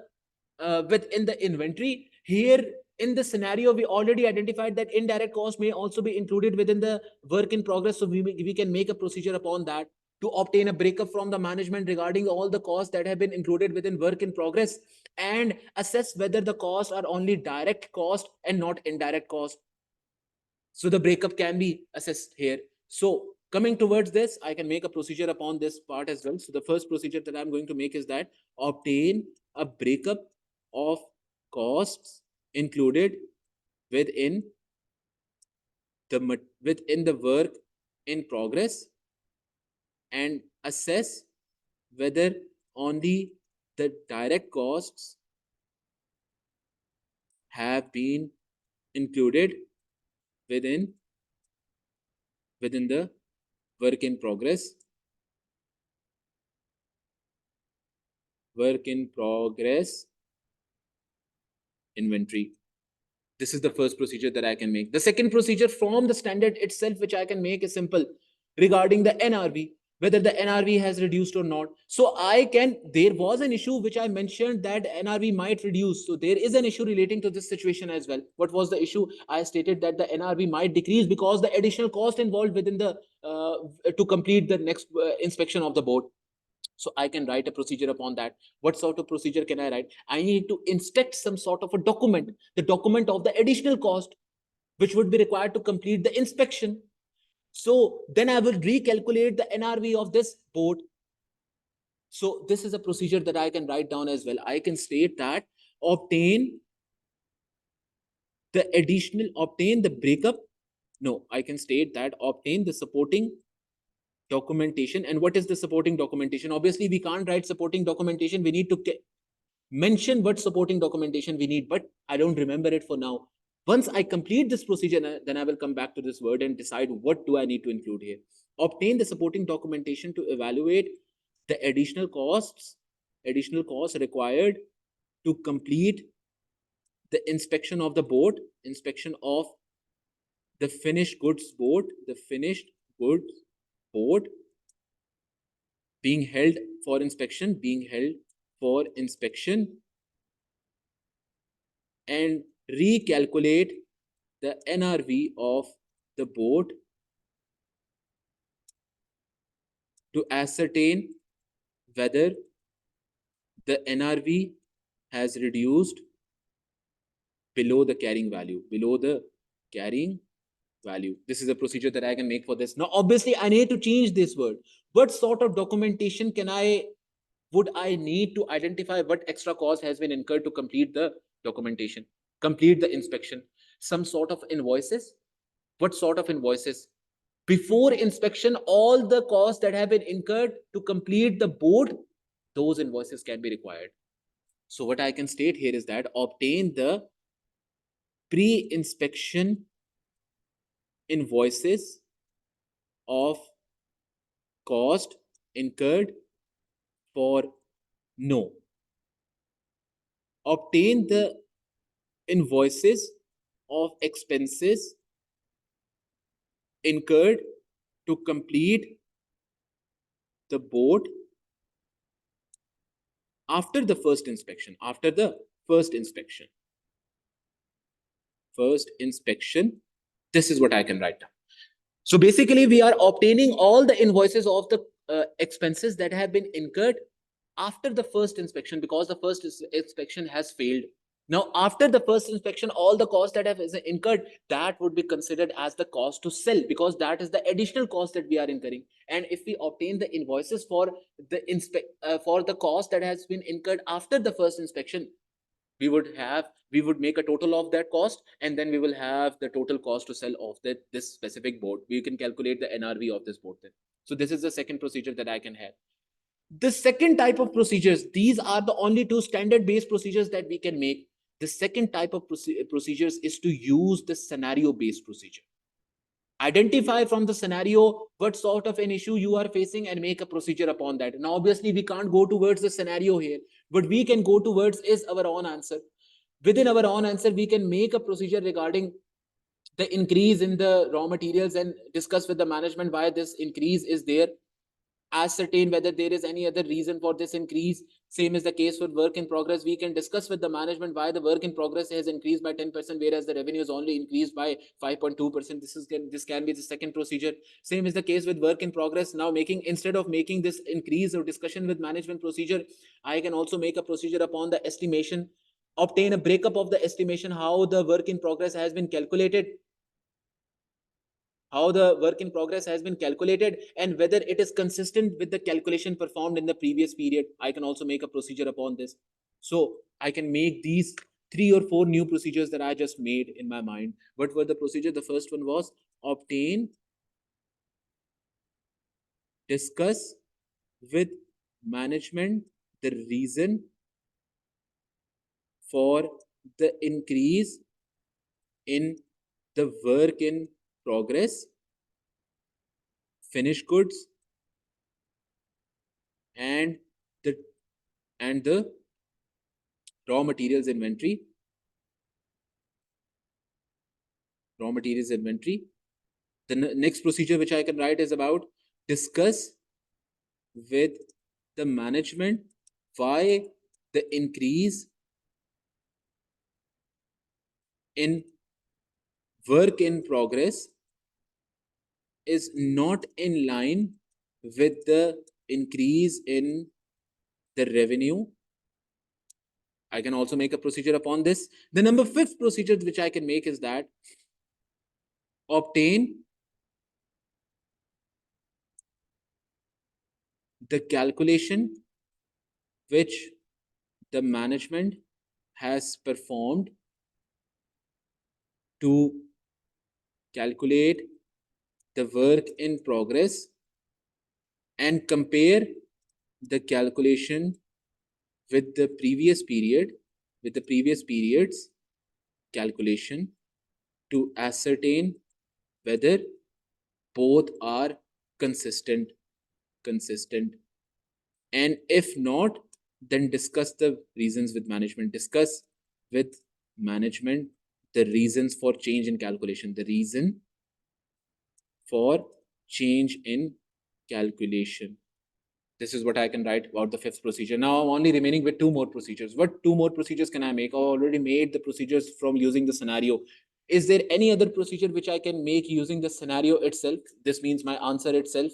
inventory. Here in the scenario, we already identified that indirect cost may also be included within the work in progress. So we can make a procedure upon that to obtain a breakup from the management regarding all the costs that have been included within work in progress, and assess whether the costs are only direct cost and not indirect cost. So the breakup can be assessed here. So coming towards this, I can make a procedure upon this part as well. So the first procedure that I'm going to make is that obtain a breakup of costs included within the work in progress, and assess whether only the direct costs have been included within the work in progress inventory. This is the first procedure that I can make. The second procedure from the standard itself which I can make is simple, regarding the NRV, whether the NRV has reduced or not. So there was an issue which I mentioned that NRV might reduce. So there is an issue relating to this situation as well. What was the issue? I stated that the NRV might decrease because the additional cost involved within the to complete the next inspection of the board. So I can write a procedure upon that. What sort of procedure can I write? I need to inspect some sort of a document, the document of the additional cost, which would be required to complete the inspection. So then I will recalculate the NRV of this board. So this is a procedure that I can write down as well. I can state that obtain the breakup. No, I can state that obtain the supporting documentation. And what is the supporting documentation? Obviously, we can't write supporting documentation. We need to mention what supporting documentation we need, but I don't remember it for now. Once I complete this procedure, then I will come back to this word and decide what do I need to include here. Obtain the supporting documentation to evaluate the additional costs required to complete the inspection of the board, inspection of the finished goods board, being held for inspection and recalculate the NRV of the boat to ascertain whether the NRV has reduced below the carrying value, This is a procedure that I can make for this. Now, obviously, I need to change this word. What sort of documentation would I need to identify what extra cost has been incurred to complete the documentation, complete the inspection? Some sort of invoices? What sort of invoices? Before inspection, all the costs that have been incurred to complete the board, those invoices can be required. So what I can state here is that obtain the pre-inspection invoices of cost incurred for no. Obtain the invoices of expenses incurred to complete the board after the first inspection. This is what I can write down. So basically, we are obtaining all the invoices of the expenses that have been incurred after the first inspection, because the first inspection has failed. Now, after the first inspection, all the costs that have incurred, that would be considered as the cost to sell, because that is the additional cost that we are incurring. And if we obtain the invoices for the cost that has been incurred after the first inspection, we would make a total of that cost, and then we will have the total cost to sell of this specific board. We can calculate the NRV of this board then. So this is the second procedure that I can have. The second type of procedures, these are the only two standard based procedures that we can make. The second type of procedures is to use the scenario based procedure. Identify from the scenario what sort of an issue you are facing and make a procedure upon that. Now, obviously, we can't go towards the scenario here, but we can go towards is our own answer. Within our own answer, we can make a procedure regarding the increase in the raw materials and discuss with the management why this increase is there. Ascertain whether there is any other reason for this increase. Same is the case with work in progress. We can discuss with the management why the work in progress has increased by 10%, whereas the revenue is only increased by 5.2%. This can be the second procedure. Same is the case with work in progress. Now, instead of making this increase or discussion with management procedure, I can also make a procedure upon the estimation, obtain a breakup of the estimation, how the work in progress has been calculated, and whether it is consistent with the calculation performed in the previous period. I can also make a procedure upon this. So I can make these 3 or 4 new procedures that I just made in my mind. What were the procedure? The first one was obtain, discuss with management the reason for the increase in the work in progress, finished goods, and the raw materials inventory. The next procedure which I can write is about discuss with the management why the increase in work in progress is not in line with the increase in the revenue. I can also make a procedure upon this. The number 5th procedure which I can make is that obtain the calculation which the management has performed to calculate the work in progress and compare the calculation with the previous period's calculation to ascertain whether both are consistent, and if not, then discuss the reasons with management. Discuss with management the reasons for change in calculation, the reason for change in calculation. This is what I can write about the fifth procedure. Now I'm only remaining with two more procedures. What two more procedures can I make? I already made the procedures from using the scenario. Is there any other procedure which I can make using the scenario itself? This means my answer itself.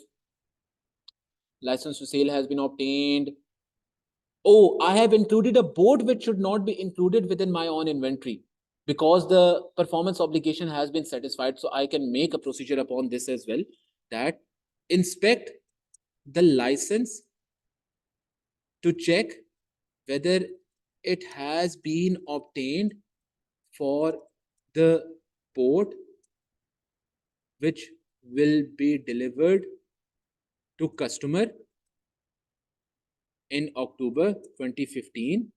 License to sale has been obtained. Oh, I have included a board which should not be included within my own inventory because the performance obligation has been satisfied. So I can make a procedure upon this as well, that inspect the license to check whether it has been obtained for the board which will be delivered to customer in October 2015.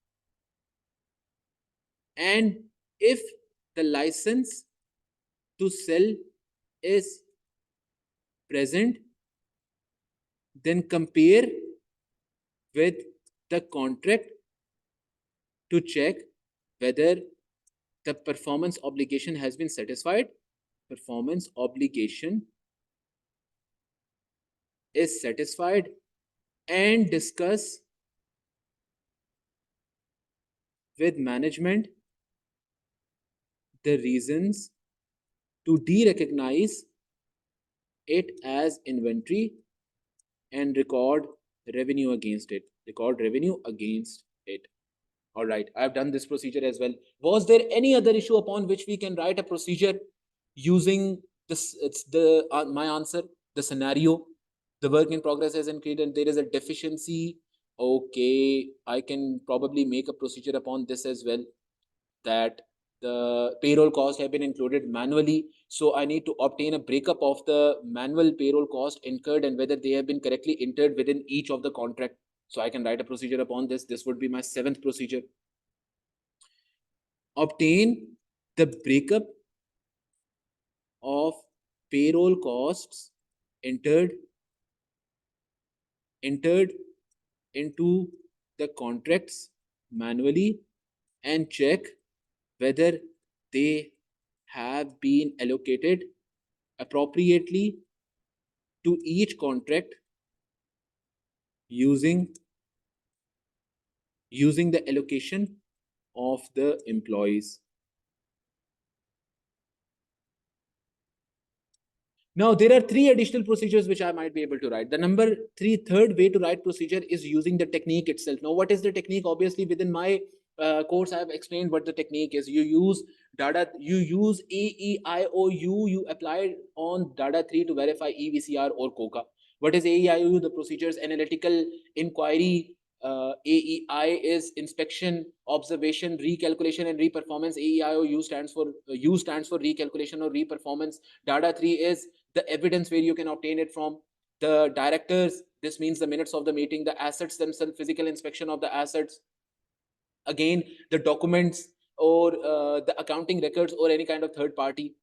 And if the license to sell is present, then compare with the contract to check whether the performance obligation has been satisfied. Performance obligation is satisfied, and discuss with management the reasons to de-recognize it as inventory and record revenue against it. Record revenue against it. All right, I've done this procedure as well. Was there any other issue upon which we can write a procedure using this? It's the my answer, the scenario. The work in progress has increased and there is a deficiency. Okay, I can probably make a procedure upon this as well, that the payroll costs have been included manually. So I need to obtain a breakup of the manual payroll cost incurred and whether they have been correctly entered within each of the contract. So I can write a procedure upon this. This would be my seventh procedure. Obtain the breakup of payroll costs entered into the contracts manually and check whether they have been allocated appropriately to each contract using the allocation of the employees. Now, there are three additional procedures which I might be able to write. The third way to write procedure is using the technique itself. Now, what is the technique? Obviously, within my course, I have explained what the technique is. You use data, you use AEIOU, you apply on data 3 to verify EVCR or COCA. What is AEIOU? The procedures analytical inquiry. AEI is inspection, observation, recalculation, and reperformance. AEIOU stands for U stands for recalculation or reperformance. Data 3 is the evidence where you can obtain it from. The directors, this means the minutes of the meeting. The assets themselves, physical inspection of the assets. Again, the documents or the accounting records or any kind of third party.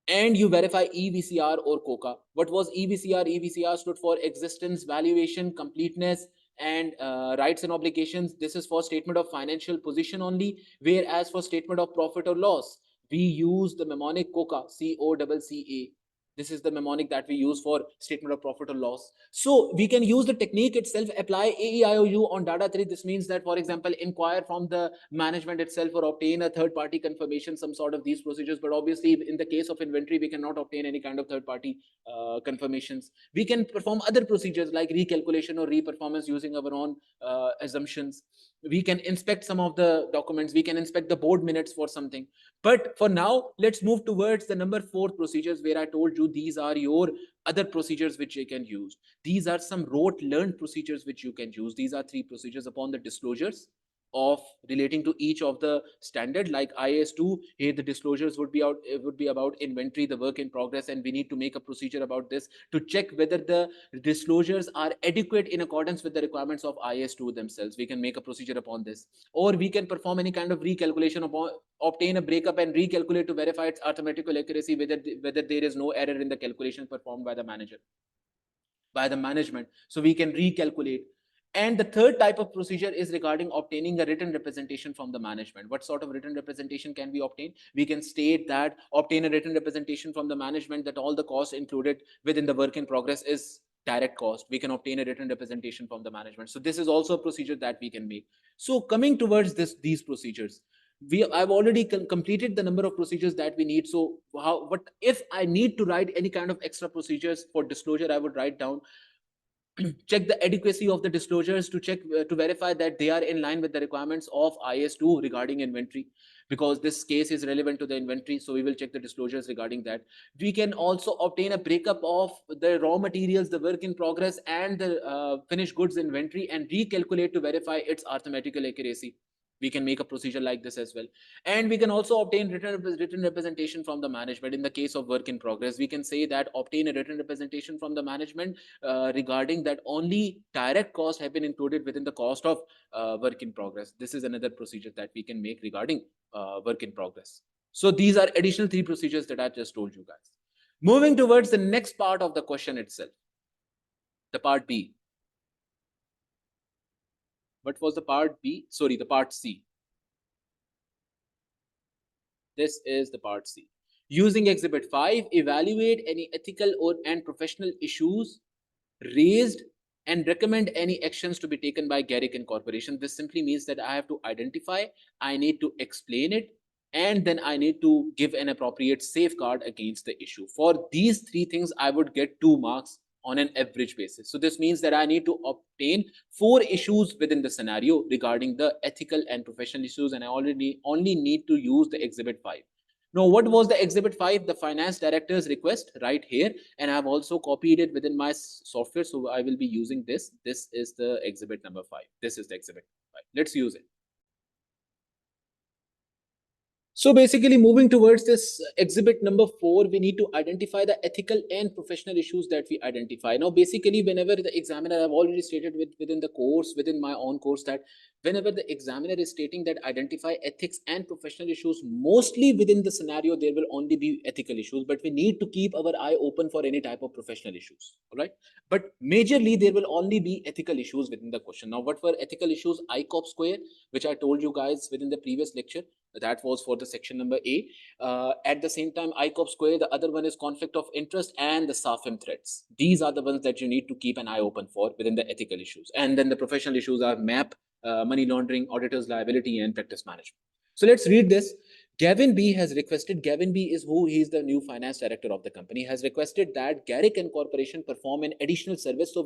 And you verify EVCR or COCA. What was EVCR? EVCR stood for existence, valuation, completeness, and rights and obligations. This is for statement of financial position only, whereas for statement of profit or loss, we use the mnemonic COCA, COCCA. This is the mnemonic that we use for statement of profit or loss. So we can use the technique itself, apply AEIOU on data 3. This means that, for example, inquire from the management itself or obtain a third party confirmation, some sort of these procedures. But obviously, in the case of inventory, we cannot obtain any kind of third party confirmations. We can perform other procedures like recalculation or reperformance using our own assumptions. We can inspect some of the documents. We can inspect the board minutes for something. But for now, let's move towards the number 4 procedures, where I told you these are your other procedures which you can use. These are some rote learned procedures which you can use. These are 3 procedures upon the disclosures of relating to each of the standard, like IAS2. Here the disclosures would be about inventory, the work in progress, and we need to make a procedure about this to check whether the disclosures are adequate in accordance with the requirements of IAS2 themselves. We can make a procedure upon this, or we can perform any kind of recalculation upon, obtain a breakup and recalculate to verify its arithmetical accuracy, whether there is no error in the calculation performed by the management. So we can recalculate. And the third type of procedure is regarding obtaining a written representation from the management. What sort of written representation can we obtain? We can state that obtain a written representation from the management that all the costs included within the work in progress is direct cost, we can obtain a written representation from the management. So this is also a procedure that we can make. So coming towards these procedures, I've already completed the number of procedures that we need. So what if I need to write any kind of extra procedures for disclosure? I would write down check the adequacy of the disclosures, to check to verify that they are in line with the requirements of IS2 regarding inventory, because this case is relevant to the inventory. So we will check the disclosures regarding that. We can also obtain a breakup of the raw materials, the work in progress, and the finished goods inventory, and recalculate to verify its arithmetical accuracy. We can make a procedure like this as well. And we can also obtain written representation from the management. In the case of work in progress, we can say that obtain a written representation from the management regarding that only direct costs have been included within the cost of work in progress. This is another procedure that we can make regarding work in progress. So these are additional 3 procedures that I just told you guys. Moving towards the next part of the question itself, the part B. What was the part B? Sorry, the part C. This is the part C. Using Exhibit 5, evaluate any ethical and professional issues raised and recommend any actions to be taken by Garrick and Corporation. This simply means that I have to identify, I need to explain it, and then I need to give an appropriate safeguard against the issue. For these 3 things, I would get 2 marks on an average basis. So this means that I need to obtain 4 issues within the scenario regarding the ethical and professional issues, and I only need to use the Exhibit 5. Now, what was the Exhibit 5? The finance director's request right here, and I've also copied it within my software. So I will be using this. This is the Exhibit number 5. This is the Exhibit 5. Let's use it. So basically, moving towards this exhibit number 4, we need to identify the ethical and professional issues that we identify. Now, basically, whenever the examiner, I've already stated within the course, within my own course, that whenever the examiner is stating that identify ethics and professional issues, mostly within the scenario, there will only be ethical issues, but we need to keep our eye open for any type of professional issues. All right. But majorly, there will only be ethical issues within the question. Now, what were ethical issues? ICOP square, which I told you guys within the previous lecture. That was for the section number A. At the same time, ICOP square, the other one is conflict of interest and the SAFM threats. These are the ones that you need to keep an eye open for within the ethical issues. And then the professional issues are MAP, money laundering, auditor's liability, and practice management. So let's read this. Gavin B has requested, Gavin B is who? He is the new finance director of the company, has requested that Garrick and Corporation perform an additional service. So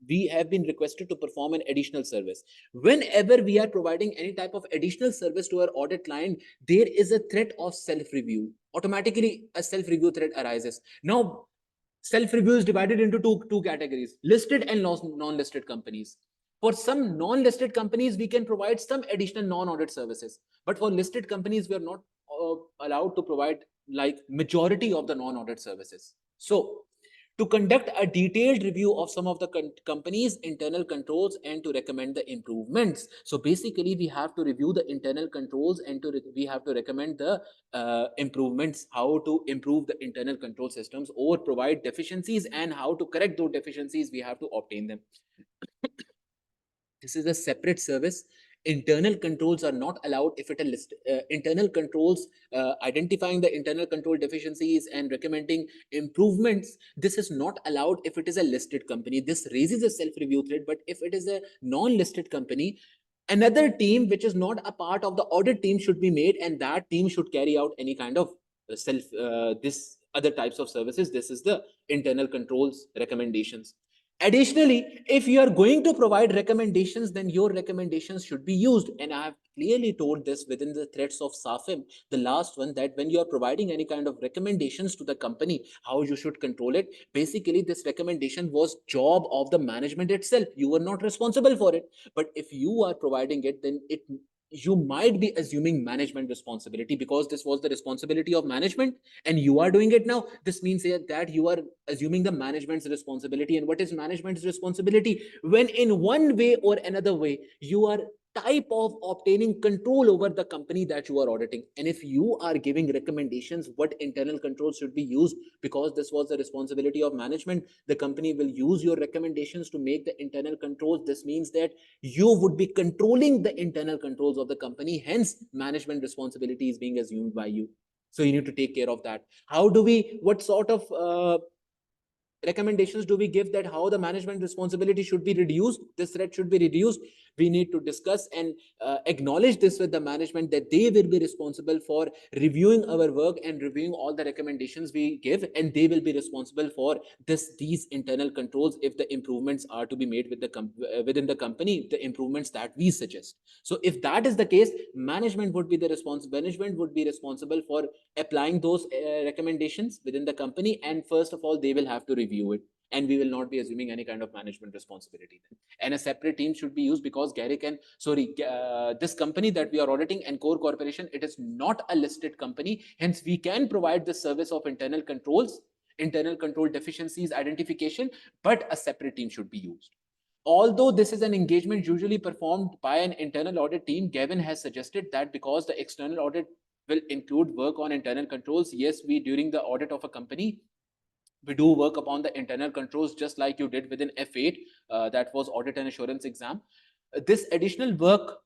we have been requested to perform an additional service. Whenever we are providing any type of additional service to our audit client, there is a threat of self-review. Automatically, a self-review threat arises. Now, self-review is divided into two categories: listed and non-listed companies. For some non-listed companies, we can provide some additional non-audit services. But for listed companies, we are not allowed to provide like majority of the non-audit services. So to conduct a detailed review of some of the company's internal controls and to recommend the improvements. So basically, we have to review the internal controls and we have to recommend the improvements, how to improve the internal control systems or provide deficiencies, and how to correct those deficiencies. We have to obtain them. This is a separate service. Internal controls are not allowed if it is listed. Internal controls, identifying the internal control deficiencies and recommending improvements, this is not allowed if it is a listed company. This raises a self-review threat. But if it is a non-listed company, another team which is not a part of the audit team should be made, and that team should carry out any kind of this other types of services. This is the internal controls recommendations. Additionally, if you are going to provide recommendations, then your recommendations should be used. And I have clearly told this within the threats of SAFM, the last one, that when you are providing any kind of recommendations to the company, how you should control it. Basically, this recommendation was job of the management itself. You were not responsible for it. But if you are providing it, then you might be assuming management responsibility, because this was the responsibility of management and you are doing it now. This means that you are assuming the management's responsibility. And what is management's responsibility? When in one way or another way, you are type of obtaining control over the company that you are auditing. And if you are giving recommendations what internal controls should be used, because this was the responsibility of management, the company will use your recommendations to make the internal controls. This means that you would be controlling the internal controls of the company. Hence, management responsibility is being assumed by you. So you need to take care of that. How do we, what sort of recommendations do we give that how the management responsibility should be reduced, this threat should be reduced? We need to discuss and acknowledge this with the management that they will be responsible for reviewing our work and reviewing all the recommendations we give, and they will be responsible for these internal controls if the improvements are to be made with within the company, the improvements that we suggest. So if that is the case, management would be responsible for applying those recommendations within the company, and first of all they will have to review it, and we will not be assuming any kind of management responsibility then. And a separate team should be used because this company that we are auditing, Encore Corporation, it is not a listed company, hence we can provide the service of internal control deficiencies identification, but a separate team should be used. Although this is an engagement usually performed by an internal audit team, Gavin has suggested that because the external audit will include work on internal controls, yes, we during the audit of a company, we do work upon the internal controls just like you did within F8, that was audit and assurance exam. This additional work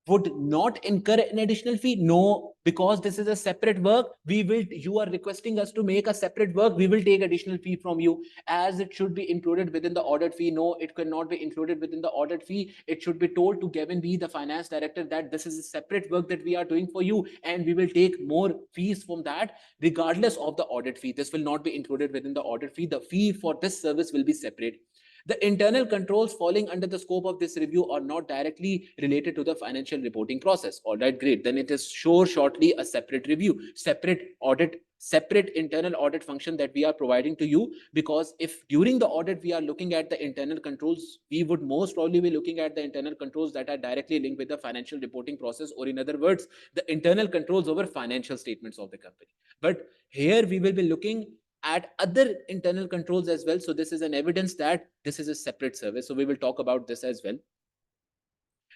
would not incur an additional fee. No, because this is a separate work, you are requesting us to make a separate work, we will take additional fee from you, as it should be included within the audit fee. No, it cannot be included within the audit fee. It should be told to Gavin B, the finance director, that this is a separate work that we are doing for you, and we will take more fees from that regardless of the audit fee. This will not be included within the audit fee. The fee for this service will be separate. The internal controls falling under the scope of this review are not directly related to the financial reporting process. All right, great. Then it is shortly a separate review, separate internal audit function that we are providing to you. Because if during the audit we are looking at the internal controls, we would most probably be looking at the internal controls that are directly linked with the financial reporting process, or in other words, the internal controls over financial statements of the company. But here we will be looking at other internal controls as well. So this is an evidence that this is a separate service. So we will talk about this as well.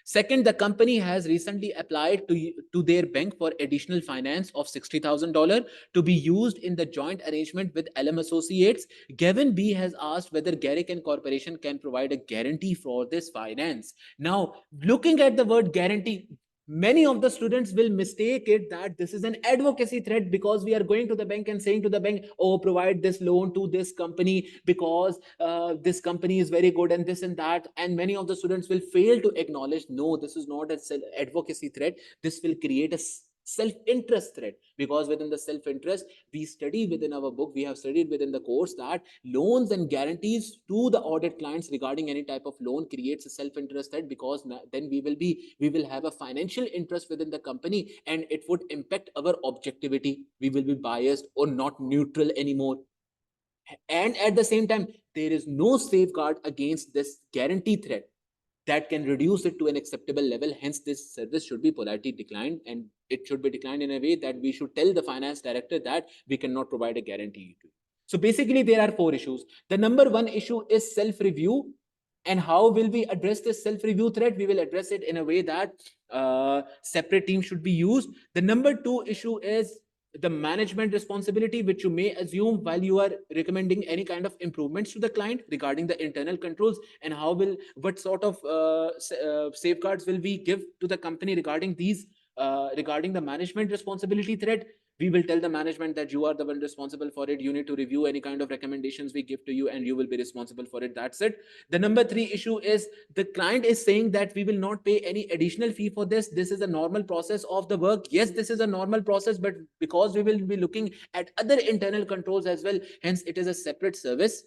Second, the company has recently applied to their bank for additional finance of $60,000 to be used in the joint arrangement with LM Associates. Gavin B has asked whether Garrick and Corporation can provide a guarantee for this finance. Now, looking at the word guarantee, many of the students will mistake it that this is an advocacy threat, because we are going to the bank and saying to the bank, oh, provide this loan to this company because this company is very good and this and that. And many of the students will fail to acknowledge, no, this is not an advocacy threat. This will create a self-interest threat, because within the self-interest, we study within our book, we have studied within the course that loans and guarantees to the audit clients regarding any type of loan creates a self-interest threat, because then we will have a financial interest within the company, and it would impact our objectivity. We will be biased or not neutral anymore. And at the same time, there is no safeguard against this guarantee threat that can reduce it to an acceptable level. Hence, this service should be politely declined, and it should be declined in a way that we should tell the finance director that we cannot provide a guarantee to you. So basically, there are 4 issues. The number 1 issue is self-review. And how will we address this self-review threat? We will address it in a way that separate teams should be used. The number 2 issue is the management responsibility, which you may assume while you are recommending any kind of improvements to the client regarding the internal controls, and what sort of safeguards will we give to the company regarding these regarding the management responsibility threat. We will tell the management that you are the one responsible for it. You need to review any kind of recommendations we give to you, and you will be responsible for it. That's it. The number 3 issue is the client is saying that we will not pay any additional fee for this. This is a normal process of the work. Yes, this is a normal process, but because we will be looking at other internal controls as well, hence it is a separate service.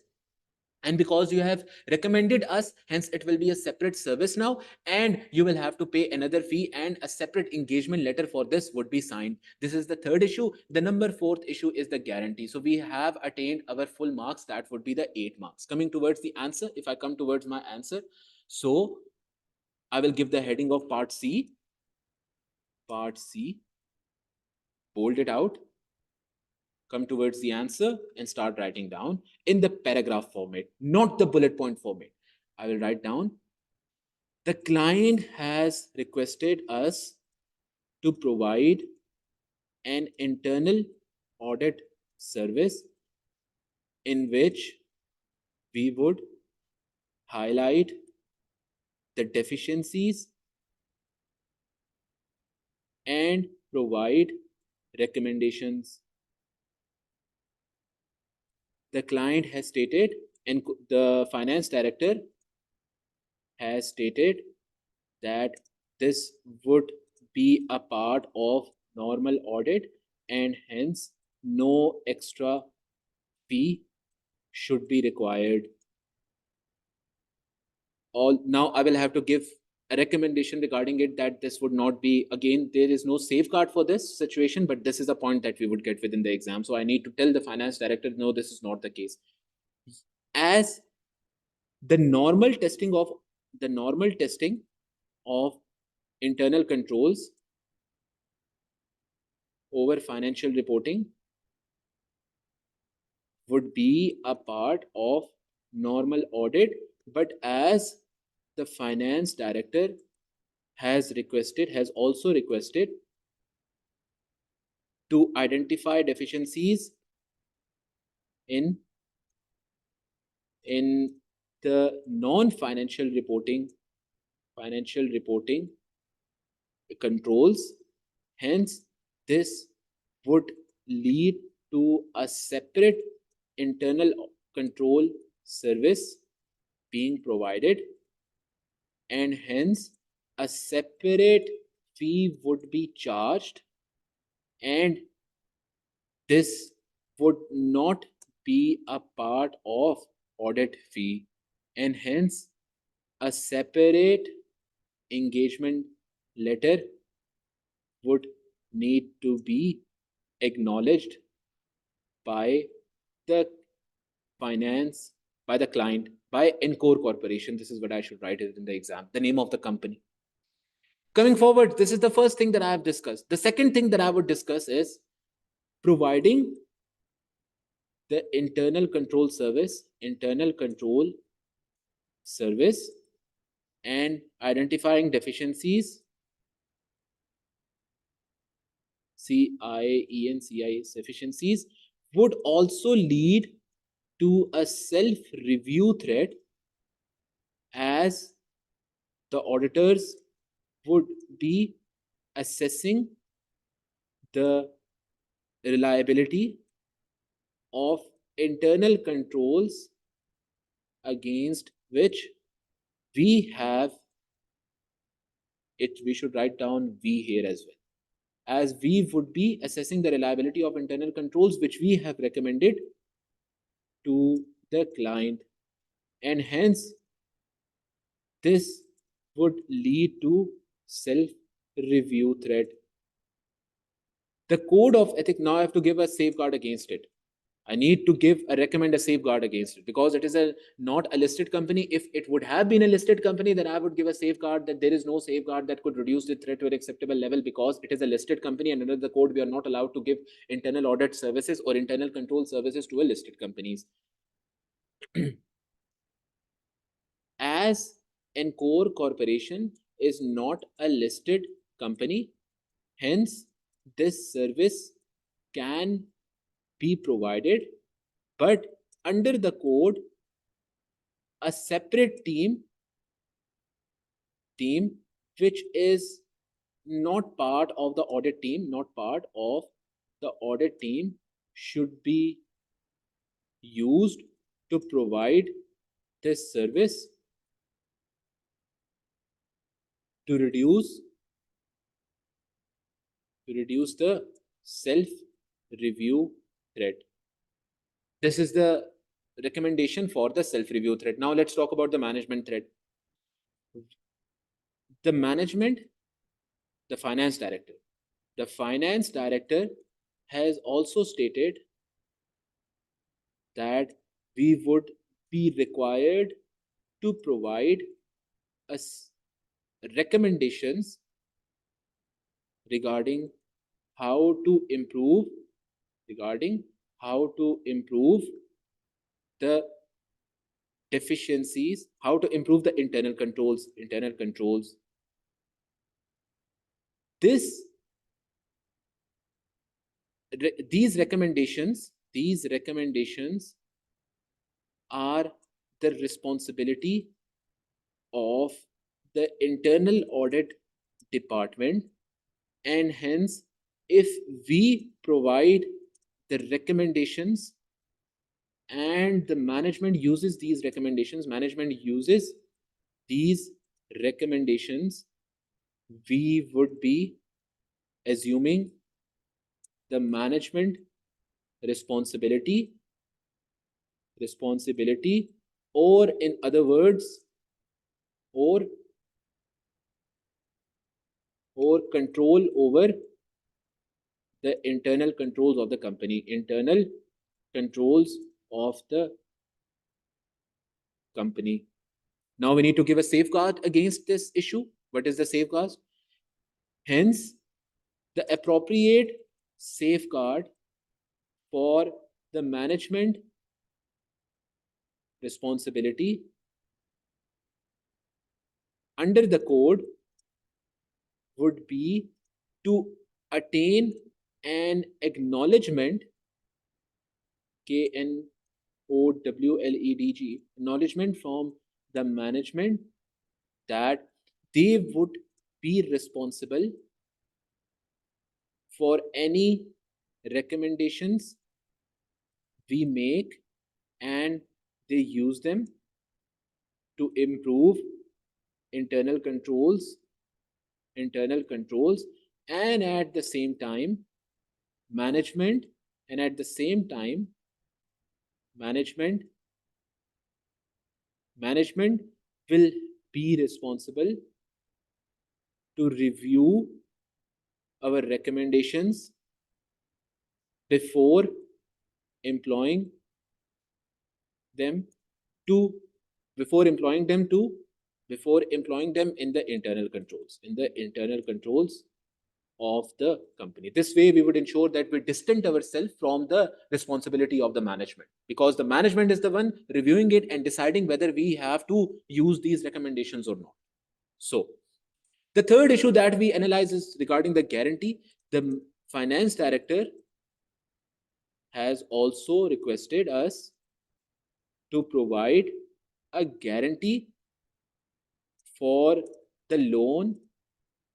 And because you have recommended us, hence it will be a separate service now, and you will have to pay another fee, and a separate engagement letter for this would be signed. This is the 3rd issue. The number 4th issue is the guarantee. So we have attained our full marks. That would be the 8 marks. Coming towards the answer, if I come towards my answer, so I will give the heading of part C, bold it out, come towards the answer, and start writing down in the paragraph format, not the bullet point format. I will write down, the client has requested us to provide an internal audit service in which we would highlight the deficiencies and provide recommendations. the client has stated, and the finance director has stated that this would be a part of normal audit, and hence no extra fee should be required. Now I will have to give a recommendation regarding it, that this would not be, again, there is no safeguard for this situation, but this is a point that we would get within the exam. So I need to tell the finance director, no, this is not the case. As the normal testing of internal controls over financial reporting would be a part of normal audit, but as the finance director has also requested to identify deficiencies in the non-financial financial reporting controls. Hence, this would lead to a separate internal control service being provided, and hence a separate fee would be charged, and this would not be a part of audit fee, and hence a separate engagement letter would need to be acknowledged by the finance, by the client, by Encore Corporation. This is what I should write it in the exam, the name of the company. Coming forward, this is the first thing that I have discussed. The second thing that I would discuss is providing the internal control service, and identifying deficiencies, CIENCI deficiencies, would also lead to a self-review thread, as the auditors would be assessing the reliability of internal controls against which we have it. We should write down we here as well, as we would be assessing the reliability of internal controls which we have recommended to the client, and hence this would lead to self-review thread. The code of ethics, now I have to give a safeguard against it. I need to recommend a safeguard against it, because it is not a listed company. If it would have been a listed company, then I would give a safeguard that there is no safeguard that could reduce the threat to an acceptable level, because it is a listed company, and under the code we are not allowed to give internal audit services or internal control services to a listed companies. As Encore Corporation is not a listed company, hence this service can be provided, but under the code a separate team which is not part of the audit team should be used to provide this service to reduce the self-review threat. This is the recommendation for the self-review threat. Now let's talk about the management threat. The management, the finance director. The finance director has also stated that we would be required to provide us recommendations regarding how to improve the deficiencies, how to improve the internal controls. These recommendations are the responsibility of the internal audit department, and hence if we provide the recommendations and the management uses these recommendations, we would be assuming the management responsibility, or in other words, or control over the internal controls of the company, Now we need to give a safeguard against this issue. What is the safeguard? Hence, the appropriate safeguard for the management responsibility under the code would be to attain an acknowledgement, KNOWLEDG, acknowledgement from the management that they would be responsible for any recommendations we make, and they use them to improve internal controls, and at the same time management will be responsible to review our recommendations before employing them in the internal controls of the company. This way we would ensure that we distance ourselves from the responsibility of the management, because the management is the one reviewing it and deciding whether we have to use these recommendations or not. So the third issue that we analyze is regarding the guarantee. The finance director has also requested us to provide a guarantee for the loan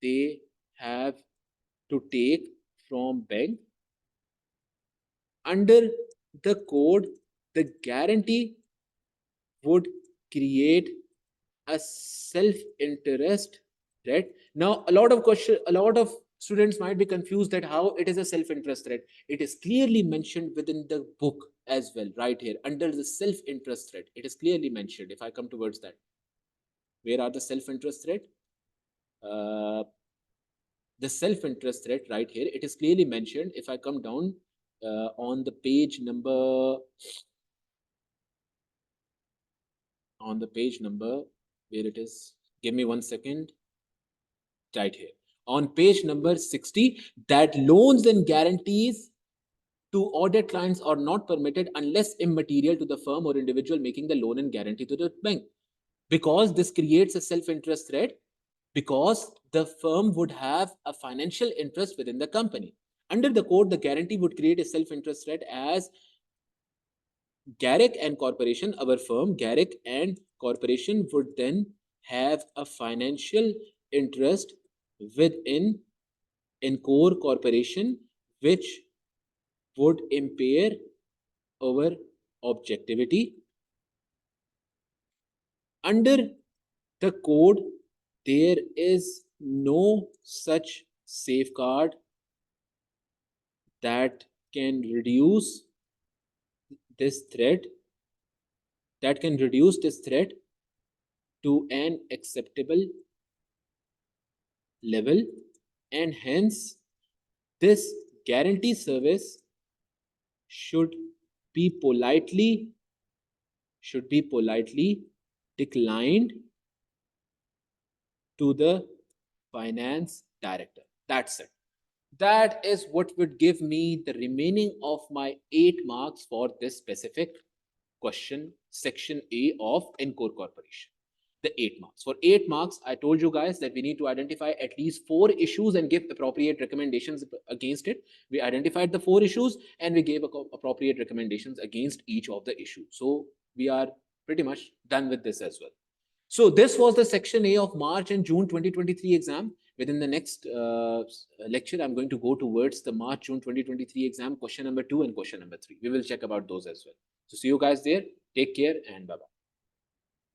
they have to take from bank. Under the code, the guarantee would create a self-interest threat. Now, a lot of students might be confused that how it is a self-interest threat. It is clearly mentioned within the book as well, right here under the self-interest threat. It is clearly mentioned. If I come towards that, where are the self-interest threat? The self-interest threat right here, it is clearly mentioned. If I come down on the page number where it is, give me 1 second, right here on page number 60, that loans and guarantees to audit clients are not permitted unless immaterial to the firm or individual making the loan and guarantee to the bank. Because this creates a self-interest threat, because the firm would have a financial interest within the company. Under the code, the guarantee would create a self-interest threat as Garrick and Corporation, our firm, Garrick and Corporation, would then have a financial interest within Encore Corporation, which would impair our objectivity. Under the code, there is no such safeguard that can reduce this threat to an acceptable level, and hence this guarantee service should be politely declined to the finance director. That's it. That is what would give me the remaining of my 8 marks for this specific question, section A of Encore Corporation. The 8 marks. For 8 marks, I told you guys that we need to identify at least 4 issues and give appropriate recommendations against it. We identified the 4 issues and we gave appropriate recommendations against each of the issues. So we are pretty much done with this as well. So this was the section A of March and June 2023 exam. Within the next lecture, I'm going to go towards the March-June 2023 exam, question number 2 and question number 3. We will check about those as well. So see you guys there. Take care and bye-bye.